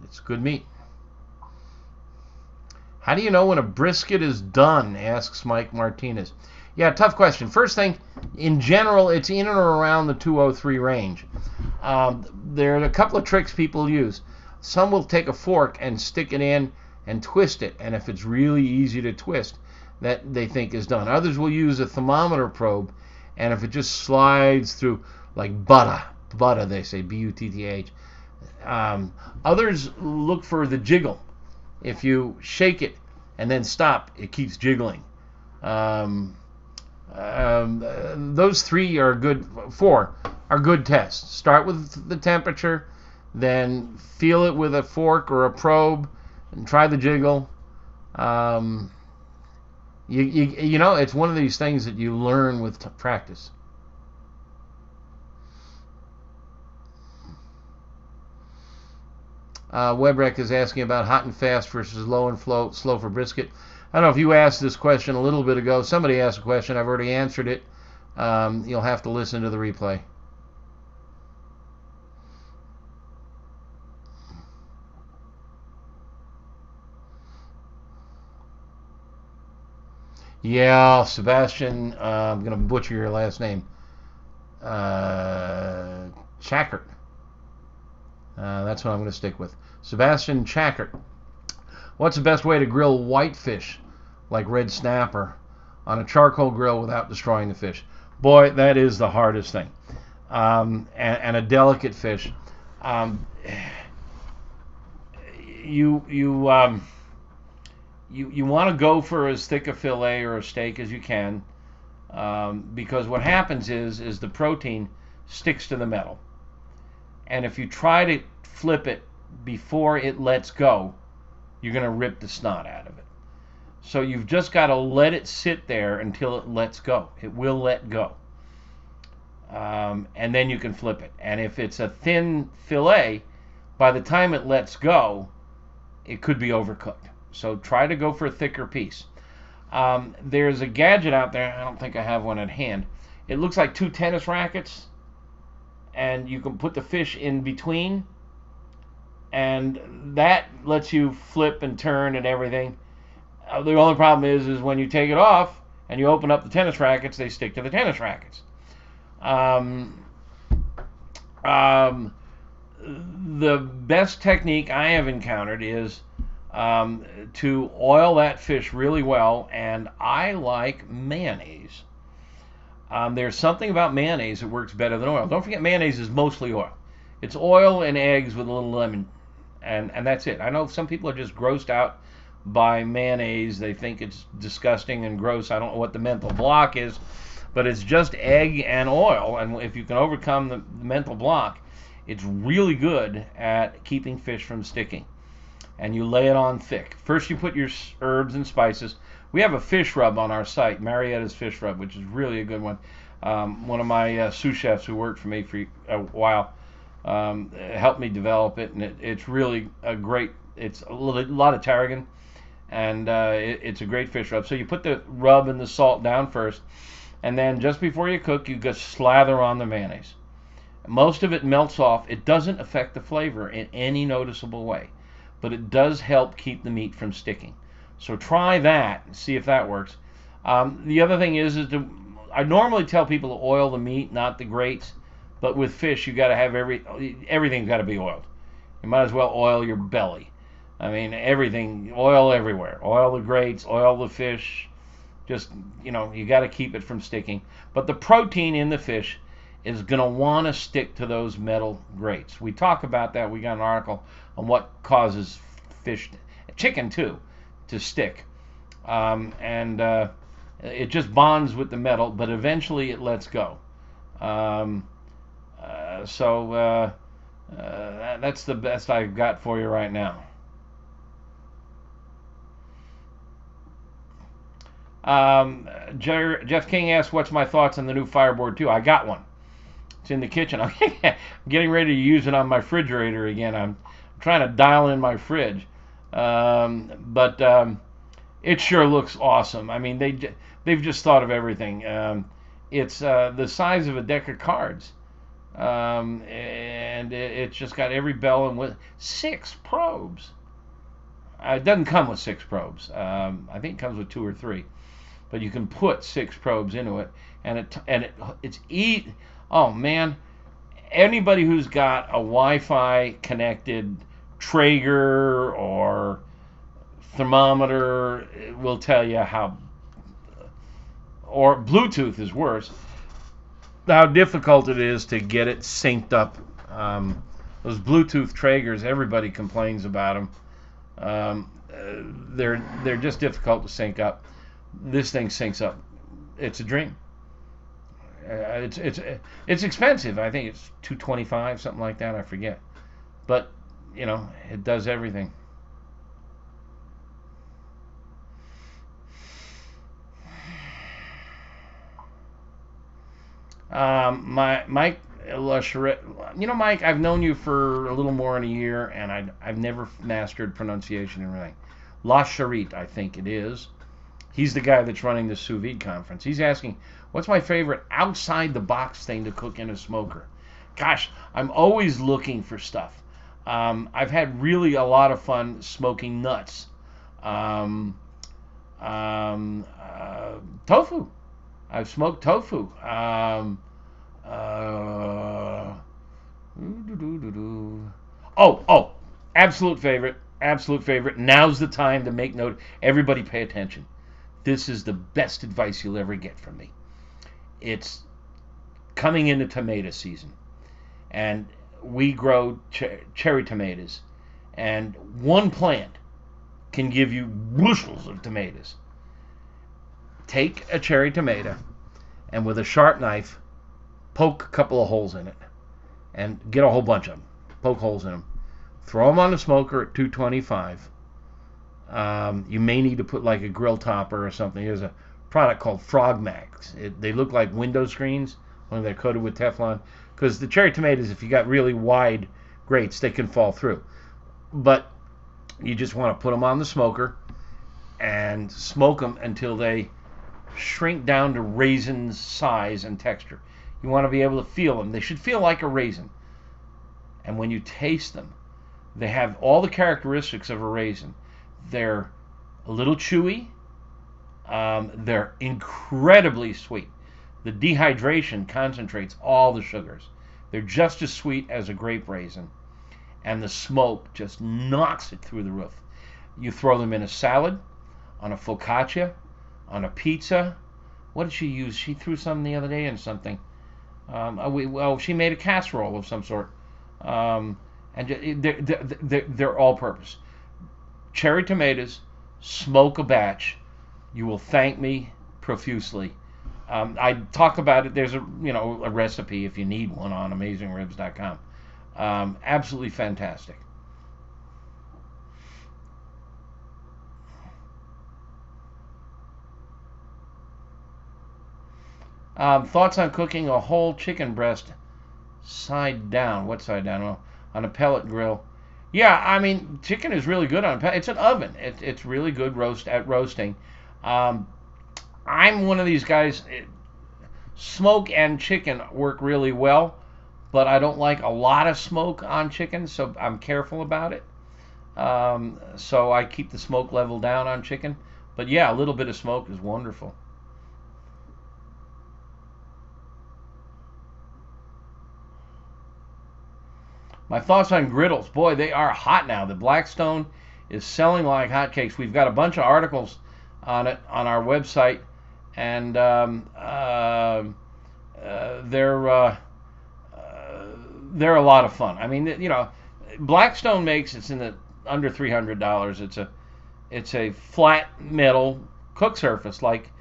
it's good meat. How do you know when a brisket is done? Asks Mike Martinez. Yeah, tough question. First thing, in general, it's in and around the 203 range. There are a couple of tricks people use. Some will take a fork and stick it in and twist it, and if it's really easy to twist, that they think is done. Others will use a thermometer probe, and if it just slides through, like butter, they say, B-U-T-T-H. Others look for the jiggle. If you shake it and then stop, it keeps jiggling. Those four are good tests. Start with the temperature, then feel it with a fork or a probe, and try the jiggle. It's one of these things that you learn with practice. Webrek is asking about hot and fast versus low and slow for brisket. I don't know if you asked this question a little bit ago. Somebody asked a question. I've already answered it. You'll have to listen to the replay. Yeah, Sebastian, I'm going to butcher your last name. Chackert. That's what I'm going to stick with. Sebastian Chackert. What's the best way to grill whitefish, like red snapper, on a charcoal grill without destroying the fish? Boy, that is the hardest thing. And a delicate fish. You want to go for as thick a fillet or a steak as you can, because what happens is the protein sticks to the metal. And if you try to flip it before it lets go, you're going to rip the snot out of it. So you've just got to let it sit there until it lets go. It will let go. And then you can flip it. And if it's a thin fillet, by the time it lets go, it could be overcooked. So try to go for a thicker piece. There's a gadget out there. I don't think I have one at hand. It looks like two tennis rackets, and you can put the fish in between, and that lets you flip and turn and everything. The only problem is when you take it off and you open up the tennis rackets, they stick to the tennis rackets. The best technique I have encountered is to oil that fish really well, and I like mayonnaise. There's something about mayonnaise that works better than oil. Don't forget, mayonnaise is mostly oil. It's oil and eggs with a little lemon, and that's it. I know some people are just grossed out by mayonnaise. They think it's disgusting and gross. I don't know what the mental block is, but it's just egg and oil, and if you can overcome the mental block, it's really good at keeping fish from sticking. And you lay it on thick. First you put your herbs and spices. We have a fish rub on our site, Marietta's Fish Rub, which is really a good one. One of my sous chefs who worked for me for a while helped me develop it, and it's really a great, it's a lot of tarragon, and it's a great fish rub. So you put the rub and the salt down first, and then just before you cook, you just slather on the mayonnaise. Most of it melts off. It doesn't affect the flavor in any noticeable way, but it does help keep the meat from sticking. So try that and see if that works. The other thing is I normally tell people to oil the meat, not the grates, but with fish you got to have everything's got to be oiled. You might as well oil your belly. I mean, everything, oil everywhere. Oil the grates, oil the fish. Just, you got to keep it from sticking. But the protein in the fish is going to want to stick to those metal grates. We talk about that. We got an article on what causes chicken too, to stick. And it just bonds with the metal, but eventually it lets go. So that's the best I've got for you right now. Jeff King asked, what's my thoughts on the new Fireboard 2? I got one. It's in the kitchen. I'm getting ready to use it on my refrigerator again. I'm trying to dial in my fridge. But it sure looks awesome. I mean, they've just thought of everything. It's the size of a deck of cards. And it's just got every bell and with 6 probes. It doesn't come with 6 probes. I think it comes with 2 or 3. But you can put 6 probes into it, and it's oh man, anybody who's got a Wi-Fi connected Traeger or thermometer will tell you how, or Bluetooth is worse, how difficult it is to get it synced up. Those Bluetooth Traegers, everybody complains about them. They're just difficult to sync up. This thing syncs up. It's a dream. It's expensive. I think it's $225, something like that. I forget. But it does everything. Mike LaCharette, Mike, I've known you for a little more than a year, and I've never mastered pronunciation and everything. LaCharette, I think it is. He's the guy that's running the Sous-Vide conference. He's asking, what's my favorite outside-the-box thing to cook in a smoker? Gosh, I'm always looking for stuff. I've had really a lot of fun smoking nuts. Tofu. I've smoked tofu. Absolute favorite. Now's the time to make note. Everybody pay attention. This is the best advice you'll ever get from me. It's coming into tomato season, and we grow cherry tomatoes, and one plant can give you bushels of tomatoes. Take a cherry tomato, and with a sharp knife, poke a couple of holes in it, and get a whole bunch of them. Poke holes in them. Throw them on the smoker at 225. You may need to put like a grill topper or something. There's a product called Frog Max. They look like window screens when they're coated with Teflon. Because the cherry tomatoes, if you got really wide grates, they can fall through. But you just want to put them on the smoker and smoke them until they shrink down to raisin size and texture. You want to be able to feel them. They should feel like a raisin. And when you taste them, they have all the characteristics of a raisin. They're a little chewy. They're incredibly sweet. The dehydration concentrates all the sugars. They're just as sweet as a grape raisin. And the smoke just knocks it through the roof. You throw them in a salad, on a focaccia, on a pizza. What did she use? She threw some the other day in something. She made a casserole of some sort. And they're all-purpose. Cherry tomatoes, smoke a batch. You will thank me profusely. I talk about it. There's a recipe if you need one on AmazingRibs.com. Absolutely fantastic. Thoughts on cooking a whole chicken breast side down? What side down? Well, on a pellet grill. Yeah, I mean, chicken is really good on a pellet. It's an oven. It's really good roasting. I'm one of these guys. Smoke and chicken work really well, but I don't like a lot of smoke on chicken, so I'm careful about it. So I keep the smoke level down on chicken. But yeah, a little bit of smoke is wonderful. My thoughts on griddles. Boy, they are hot now. The Blackstone is selling like hotcakes. We've got a bunch of articles on it on our website, and they're a lot of fun. I mean, Blackstone makes it's in the under $300. It's a flat metal cook surface like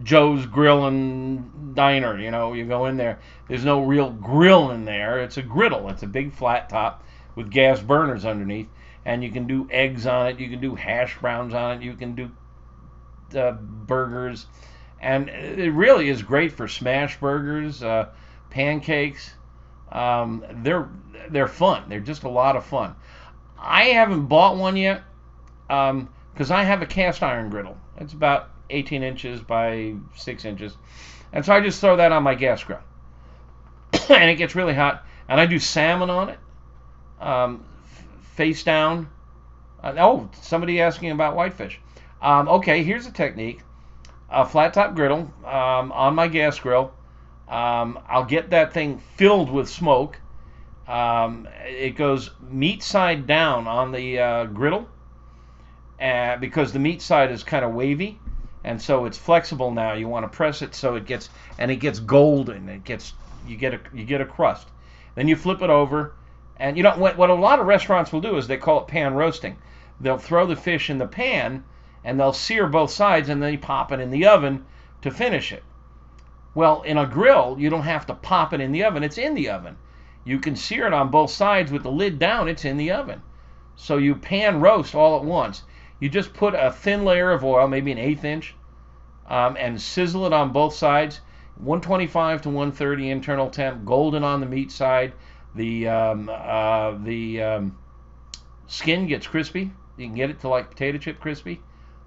Joe's Grill and Diner. You go in there. There's no real grill in there. It's a griddle. It's a big flat top with gas burners underneath, and you can do eggs on it. You can do hash browns on it. You can do burgers, and it really is great for smash burgers, pancakes. They're fun. They're just a lot of fun. I haven't bought one yet because I have a cast iron griddle. It's about 18 inches by 6 inches, and so I just throw that on my gas grill, and it gets really hot. And I do salmon on it, face down. Somebody asking about whitefish. Okay, here's a technique. A flat top griddle on my gas grill. I'll get that thing filled with smoke. It goes meat side down on the griddle because the meat side is kind of wavy, and so it's flexible now. You want to press it so it gets golden. You get a crust. Then you flip it over, and what a lot of restaurants will do is they call it pan roasting. They'll throw the fish in the pan and they'll sear both sides, and then you pop it in the oven to finish it. Well, in a grill, you don't have to pop it in the oven. It's in the oven. You can sear it on both sides with the lid down. It's in the oven. So you pan roast all at once. You just put a thin layer of oil, maybe an 1/8 inch, and sizzle it on both sides. 125 to 130 internal temp, golden on the meat side. The skin gets crispy. You can get it to like potato chip crispy.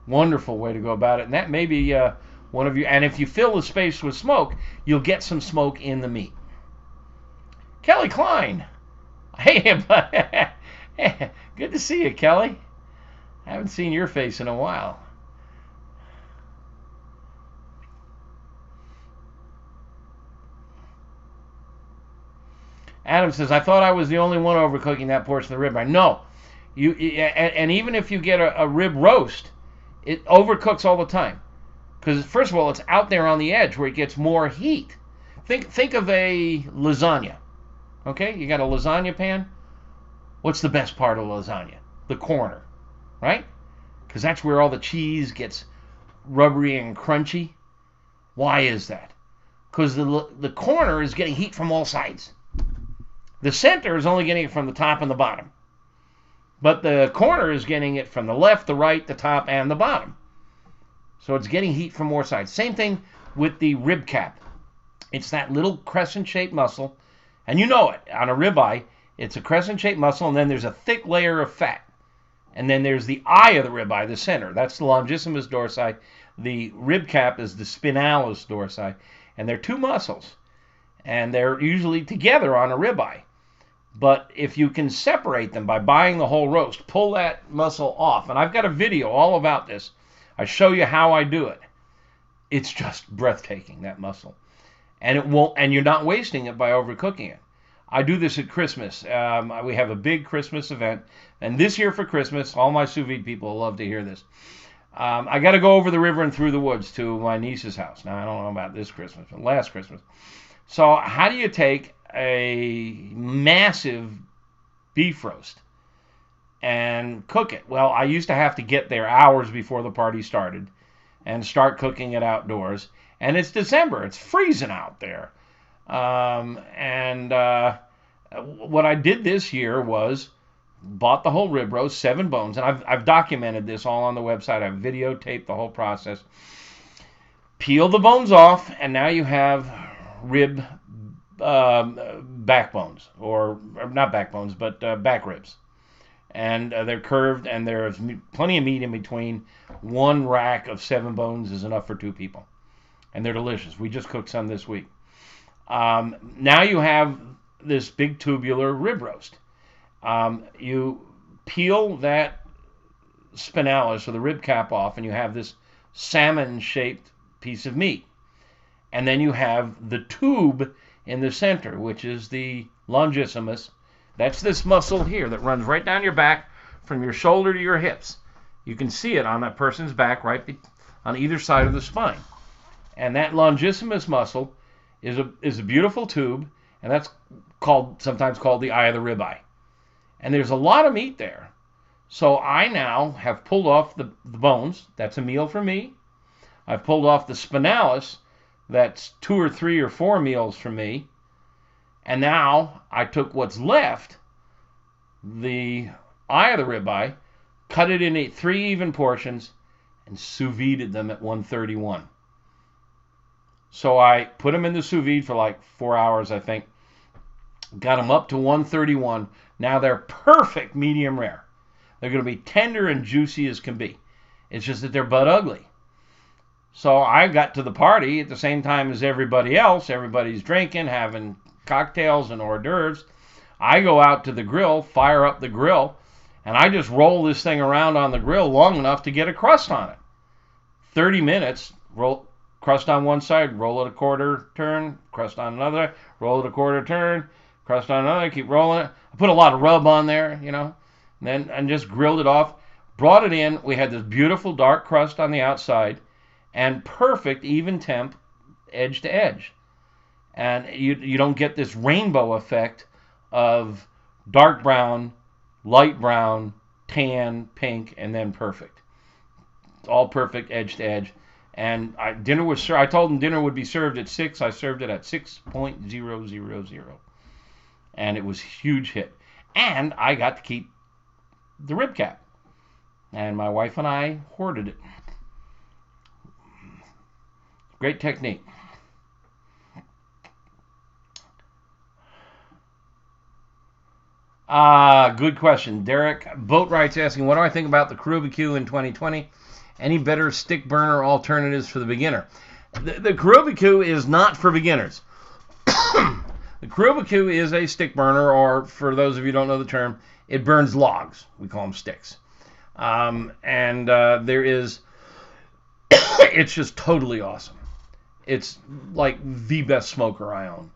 Wonderful way to go about it. And that may be one of you. And if you fill the space with smoke, you'll get some smoke in the meat. Kelly Klein. Hey, good to see you, Kelly. I haven't seen your face in a while. Adam says, I thought I was the only one overcooking that portion of the ribeye. No. And even if you get a rib roast, it overcooks all the time. Because, first of all, it's out there on the edge where it gets more heat. Think of a lasagna. Okay? You got a lasagna pan. What's the best part of lasagna? The corner. Right? Because that's where all the cheese gets rubbery and crunchy. Why is that? Because the corner is getting heat from all sides. The center is only getting it from the top and the bottom. But the corner is getting it from the left, the right, the top, and the bottom. So it's getting heat from more sides. Same thing with the rib cap. It's that little crescent-shaped muscle. And you know it. On a ribeye, it's a crescent-shaped muscle, and then there's a thick layer of fat. And then there's the eye of the ribeye, the center. That's the longissimus dorsi. The rib cap is the spinalis dorsi. And they're two muscles. And they're usually together on a ribeye. But if you can separate them by buying the whole roast, pull that muscle off. And I've got a video all about this. I show you how I do it. It's just breathtaking, that muscle. And you're not wasting it by overcooking it. I do this at Christmas. We have a big Christmas event. And this year for Christmas, all my sous vide people love to hear this. I got to go over the river and through the woods to my niece's house. Now, I don't know about this Christmas, but last Christmas. So how do you take a massive beef roast and cook it? Well, I used to have to get there hours before the party started and start cooking it outdoors. And it's December. It's freezing out there. What I did this year was bought the whole rib roast, 7 bones. And I've documented this all on the website. I've videotaped the whole process. Peel the bones off, and now you have rib backbones, or not backbones, but back ribs. And they're curved, and there's plenty of meat in between. One rack of 7 bones is enough for 2 people. And they're delicious. We just cooked some this week. Now you have this big tubular rib roast. You peel that spinalis or the rib cap off, and you have this salmon-shaped piece of meat. And then you have the tube in the center, which is the longissimus. That's this muscle here that runs right down your back from your shoulder to your hips. You can see it on that person's back right on either side of the spine. And that longissimus muscle is a beautiful tube, and that's sometimes called the eye of the ribeye. And there's a lot of meat there. So I now have pulled off the bones. That's a meal for me. I've pulled off the spinalis. That's 2 or 3 or 4 meals for me. And now I took what's left, the eye of the ribeye, cut it into 3 even portions, and sous-vided them at 131. So I put them in the sous vide for like 4 hours, I think. Got them up to 131. Now they're perfect medium rare. They're going to be tender and juicy as can be. It's just that they're butt ugly. So I got to the party at the same time as everybody else. Everybody's drinking, having cocktails and hors d'oeuvres. I go out to the grill, fire up the grill, and I just roll this thing around on the grill long enough to get a crust on it. 30 minutes, roll crust on one side, roll it a quarter turn, crust on another, roll it a quarter turn, crust on another, keep rolling it. I put a lot of rub on there, and just grilled it off. Brought it in. We had this beautiful dark crust on the outside and perfect even temp edge to edge. And you don't get this rainbow effect of dark brown, light brown, tan, pink, and then perfect. It's all perfect edge to edge. And dinner was served. I told them dinner would be served at 6. I served it at 6.000. And it was a huge hit. And I got to keep the rib cap. And my wife and I hoarded it. Great technique. Good question. Derek Boatwright's asking, what do I think about the BBQ in 2020? Any better stick burner alternatives for the beginner? The BBQ is not for beginners. The BBQ is a stick burner, or for those of you who don't know the term, it burns logs. We call them sticks. There is, it's just totally awesome. It's like the best smoker I own.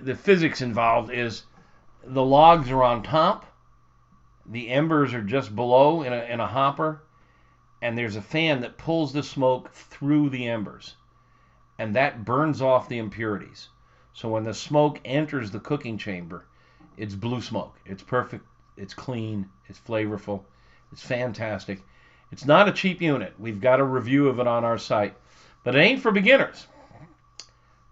The physics involved is the logs are on top, the embers are just below in a hopper, and there's a fan that pulls the smoke through the embers, and that burns off the impurities. So when the smoke enters the cooking chamber, it's blue smoke. It's perfect. It's clean. It's flavorful. It's fantastic. It's not a cheap unit. We've got a review of it on our site, but it ain't for beginners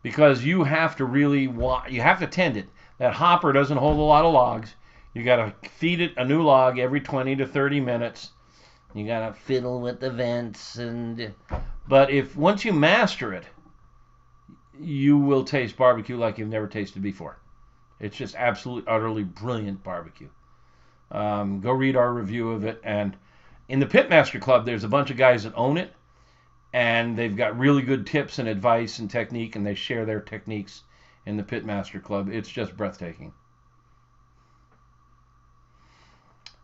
because you have to really you have to tend it. That hopper doesn't hold a lot of logs. You got to feed it a new log every 20 to 30 minutes. You got to fiddle with the vents, but once you master it, you will taste barbecue like you've never tasted before. It's just absolutely, utterly brilliant barbecue. Go read our review of it. And in the Pitmaster Club, there's a bunch of guys that own it, and they've got really good tips and advice and technique, and they share their techniques in the Pitmaster Club. It's just breathtaking.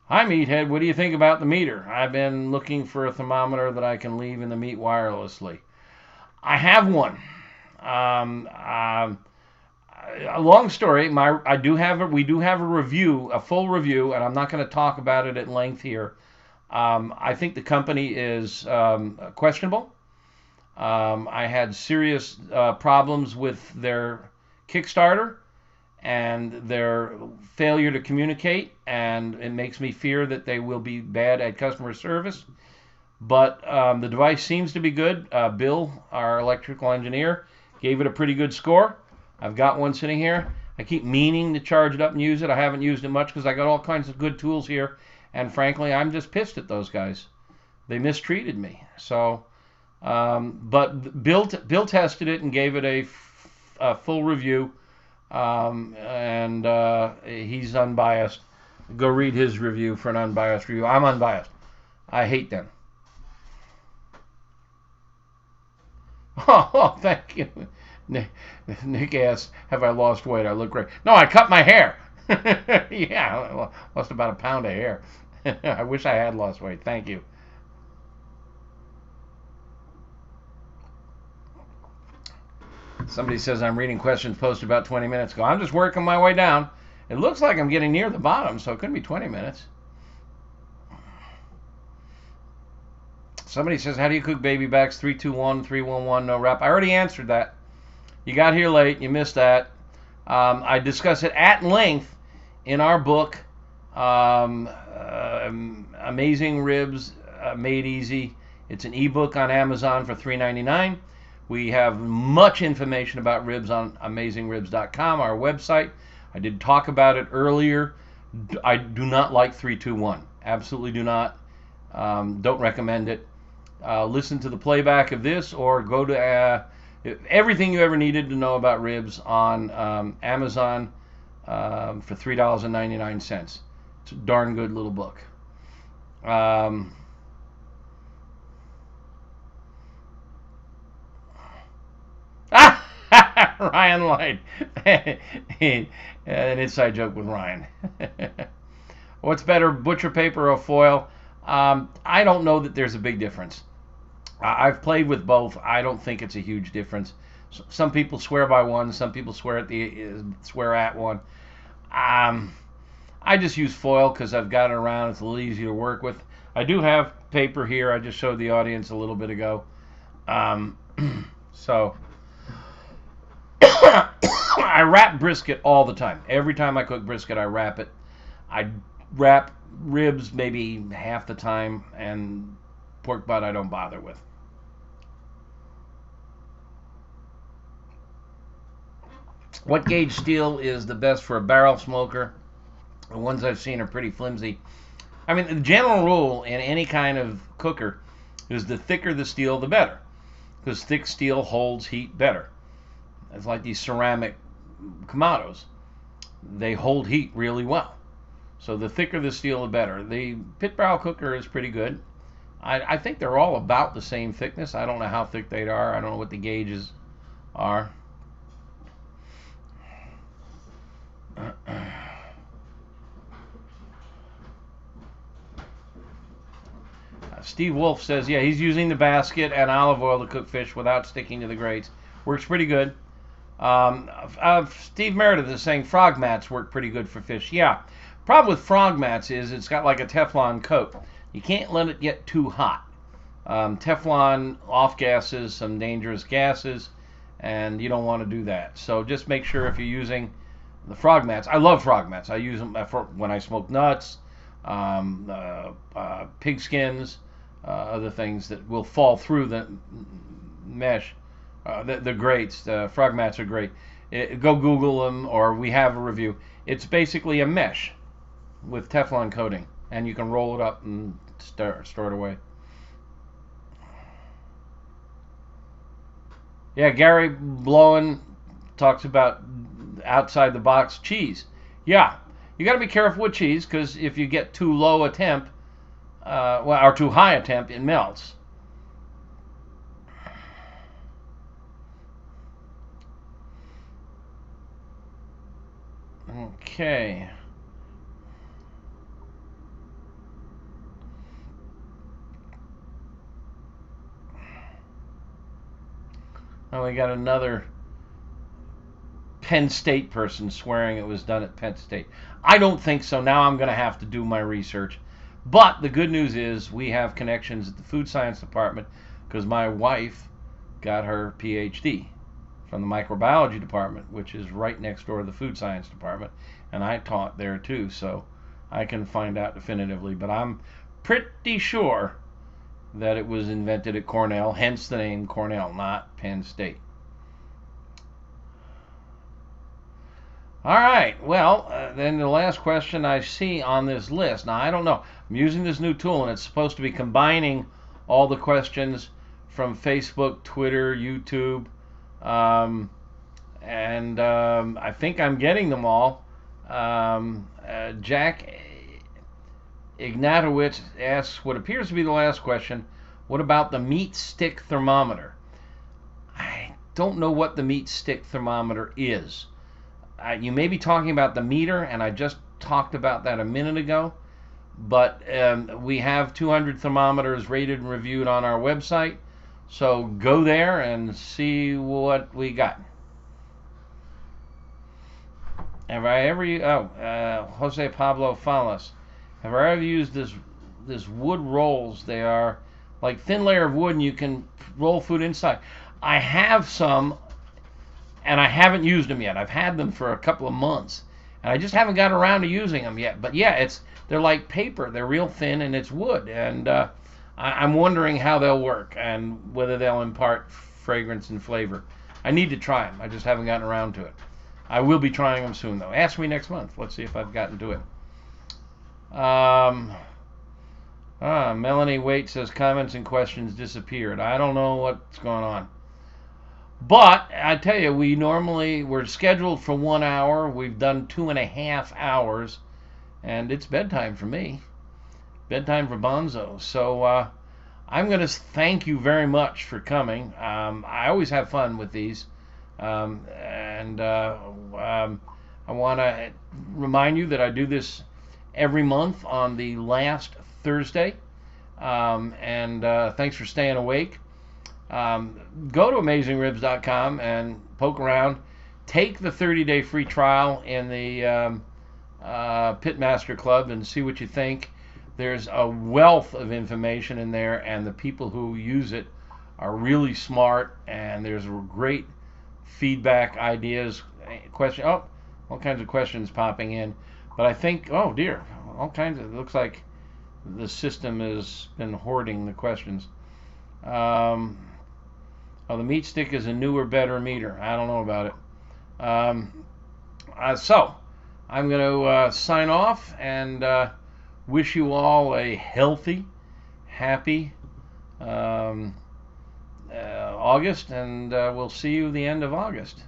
Hi, Meathead. What do you think about the meter? I've been looking for a thermometer that I can leave in the meat wirelessly. I have one. A long story. We do have a review, a full review, and I'm not going to talk about it at length here. I think the company is questionable. I had serious problems with their Kickstarter and their failure to communicate, and it makes me fear that they will be bad at customer service. But the device seems to be good. Bill, our electrical engineer, gave it a pretty good score. I've got one sitting here. I keep meaning to charge it up and use it. I haven't used it much because I got all kinds of good tools here, and frankly, I'm just pissed at those guys. They mistreated me. So, but Bill tested it and gave it a full review, and he's unbiased. Go read his review for an unbiased review. I'm unbiased. I hate them. Oh, thank you. Nick asks, have I lost weight? I look great. No, I cut my hair. Yeah, I lost about a pound of hair. I wish I had lost weight. Thank you. Somebody says I'm reading questions posted about 20 minutes ago. I'm just working my way down. It looks like I'm getting near the bottom, so it could be 20 minutes. Somebody says, how do you cook baby backs? 321, 311, no wrap. I already answered that. You got here late. You missed that. I discuss it at length in our book, Amazing Ribs Made Easy. It's an ebook on Amazon for $3.99. We have much information about ribs on AmazingRibs.com, our website. I did talk about it earlier. I do not like 321. Absolutely do not. Don't recommend it. Listen to the playback of this, or go to everything you ever needed to know about ribs on Amazon for $3.99. It's a darn good little book. Ryan lied. An inside joke with Ryan. What's better, butcher paper or foil? I don't know that there's a big difference. I've played with both. I don't think it's a huge difference. Some people swear by one. Some people swear at one. I just use foil because I've got it around. It's a little easier to work with. I do have paper here. I just showed the audience a little bit ago. So I wrap brisket all the time. Every time I cook brisket, I wrap it. I wrap ribs maybe half the time, and pork butt I don't bother with. What gauge steel is the best for a barrel smoker? The ones I've seen are pretty flimsy. I mean, the general rule in any kind of cooker is the thicker the steel, the better, because thick steel holds heat better. It's like these ceramic Kamados. They hold heat really well. So the thicker the steel, the better. The pit barrel cooker is pretty good. I think they're all about the same thickness. I don't know how thick they are. I don't know what the gauges are. Steve Wolf says, yeah, he's using the basket and olive oil to cook fish without sticking to the grates. Works pretty good. Steve Meredith is saying frog mats work pretty good for fish. Yeah. Problem with frog mats is it's got like a Teflon coat. You can't let it get too hot. Teflon off-gases some dangerous gases, and you don't want to do that. So just make sure if you're using the frog mats. I love frog mats. I use them for when I smoke nuts, pig skins, other things that will fall through the mesh. The grates. Frog mats are great. Go Google them, or we have a review. It's basically a mesh with Teflon coating, and you can roll it up and store it away. Yeah, Gary Blowen talks about outside the box cheese. Yeah, you got to be careful with cheese, because if you get too low a temp, or too high a temp, it melts. Okay. Oh, we got another Penn State person swearing it was done at Penn State. I don't think so. Now I'm going to have to do my research. But the good news is we have connections at the food science department, because my wife got her PhD from the microbiology department, which is right next door to the food science department, and I taught there too, so I can find out definitively. But I'm pretty sure that it was invented at Cornell, hence the name Cornell, not Penn State. All right, well, then the last question I see on this list. Now, I don't know. I'm using this new tool, and it's supposed to be combining all the questions from Facebook, Twitter, YouTube, and I think I'm getting them all. Jack Ignatowicz asks what appears to be the last question. What about the meat stick thermometer? don't know what the meat stick thermometer is. You may be talking about the meter, and I just talked about that a minute ago. But we have 200 thermometers rated and reviewed on our website. So go there and see what we got. Have I ever Jose Pablo Falas. Have I ever used this wood rolls? They are like thin layer of wood, and you can roll food inside. I have some, and I haven't used them yet. I've had them for a couple of months, and I just haven't got around to using them yet. But yeah, they're like paper. They're real thin, and it's wood. And I'm wondering how they'll work and whether they'll impart fragrance and flavor. I need to try them. I just haven't gotten around to it. I will be trying them soon, though. Ask me next month. Let's see if I've gotten to it. Melanie Waite says comments and questions disappeared. I don't know what's going on. But I tell you, we're scheduled for 1 hour. We've done 2.5 hours, and it's bedtime for me. Bedtime for Bonzo. So I'm going to thank you very much for coming. I always have fun with these. And I want to remind you that I do this every month on the last Thursday. Thanks for staying awake. Go to AmazingRibs.com and poke around. Take the 30-day free trial in the Pitmaster Club and see what you think. There's a wealth of information in there, and the people who use it are really smart, and there's great feedback, ideas, questions. Oh, all kinds of questions popping in. But I think, oh dear, all kinds of, it looks like the system has been hoarding the questions. The meat stick is a newer, better meter. I don't know about it. So, I'm going to sign off and wish you all a healthy, happy August, and we'll see you the end of August.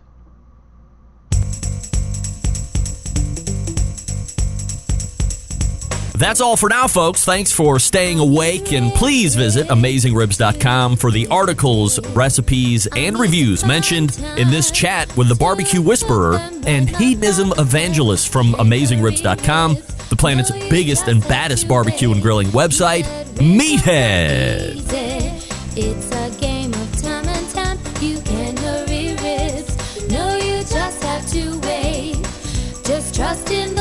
That's all for now, folks. Thanks for staying awake, and please visit AmazingRibs.com for the articles, recipes, and reviews mentioned in this chat with the Barbecue Whisperer and Hedonism Evangelist from AmazingRibs.com, the planet's biggest and baddest barbecue and grilling website, Meathead. It's a game of time and time. You can hurry ribs. No, you just have to wait. Just trust in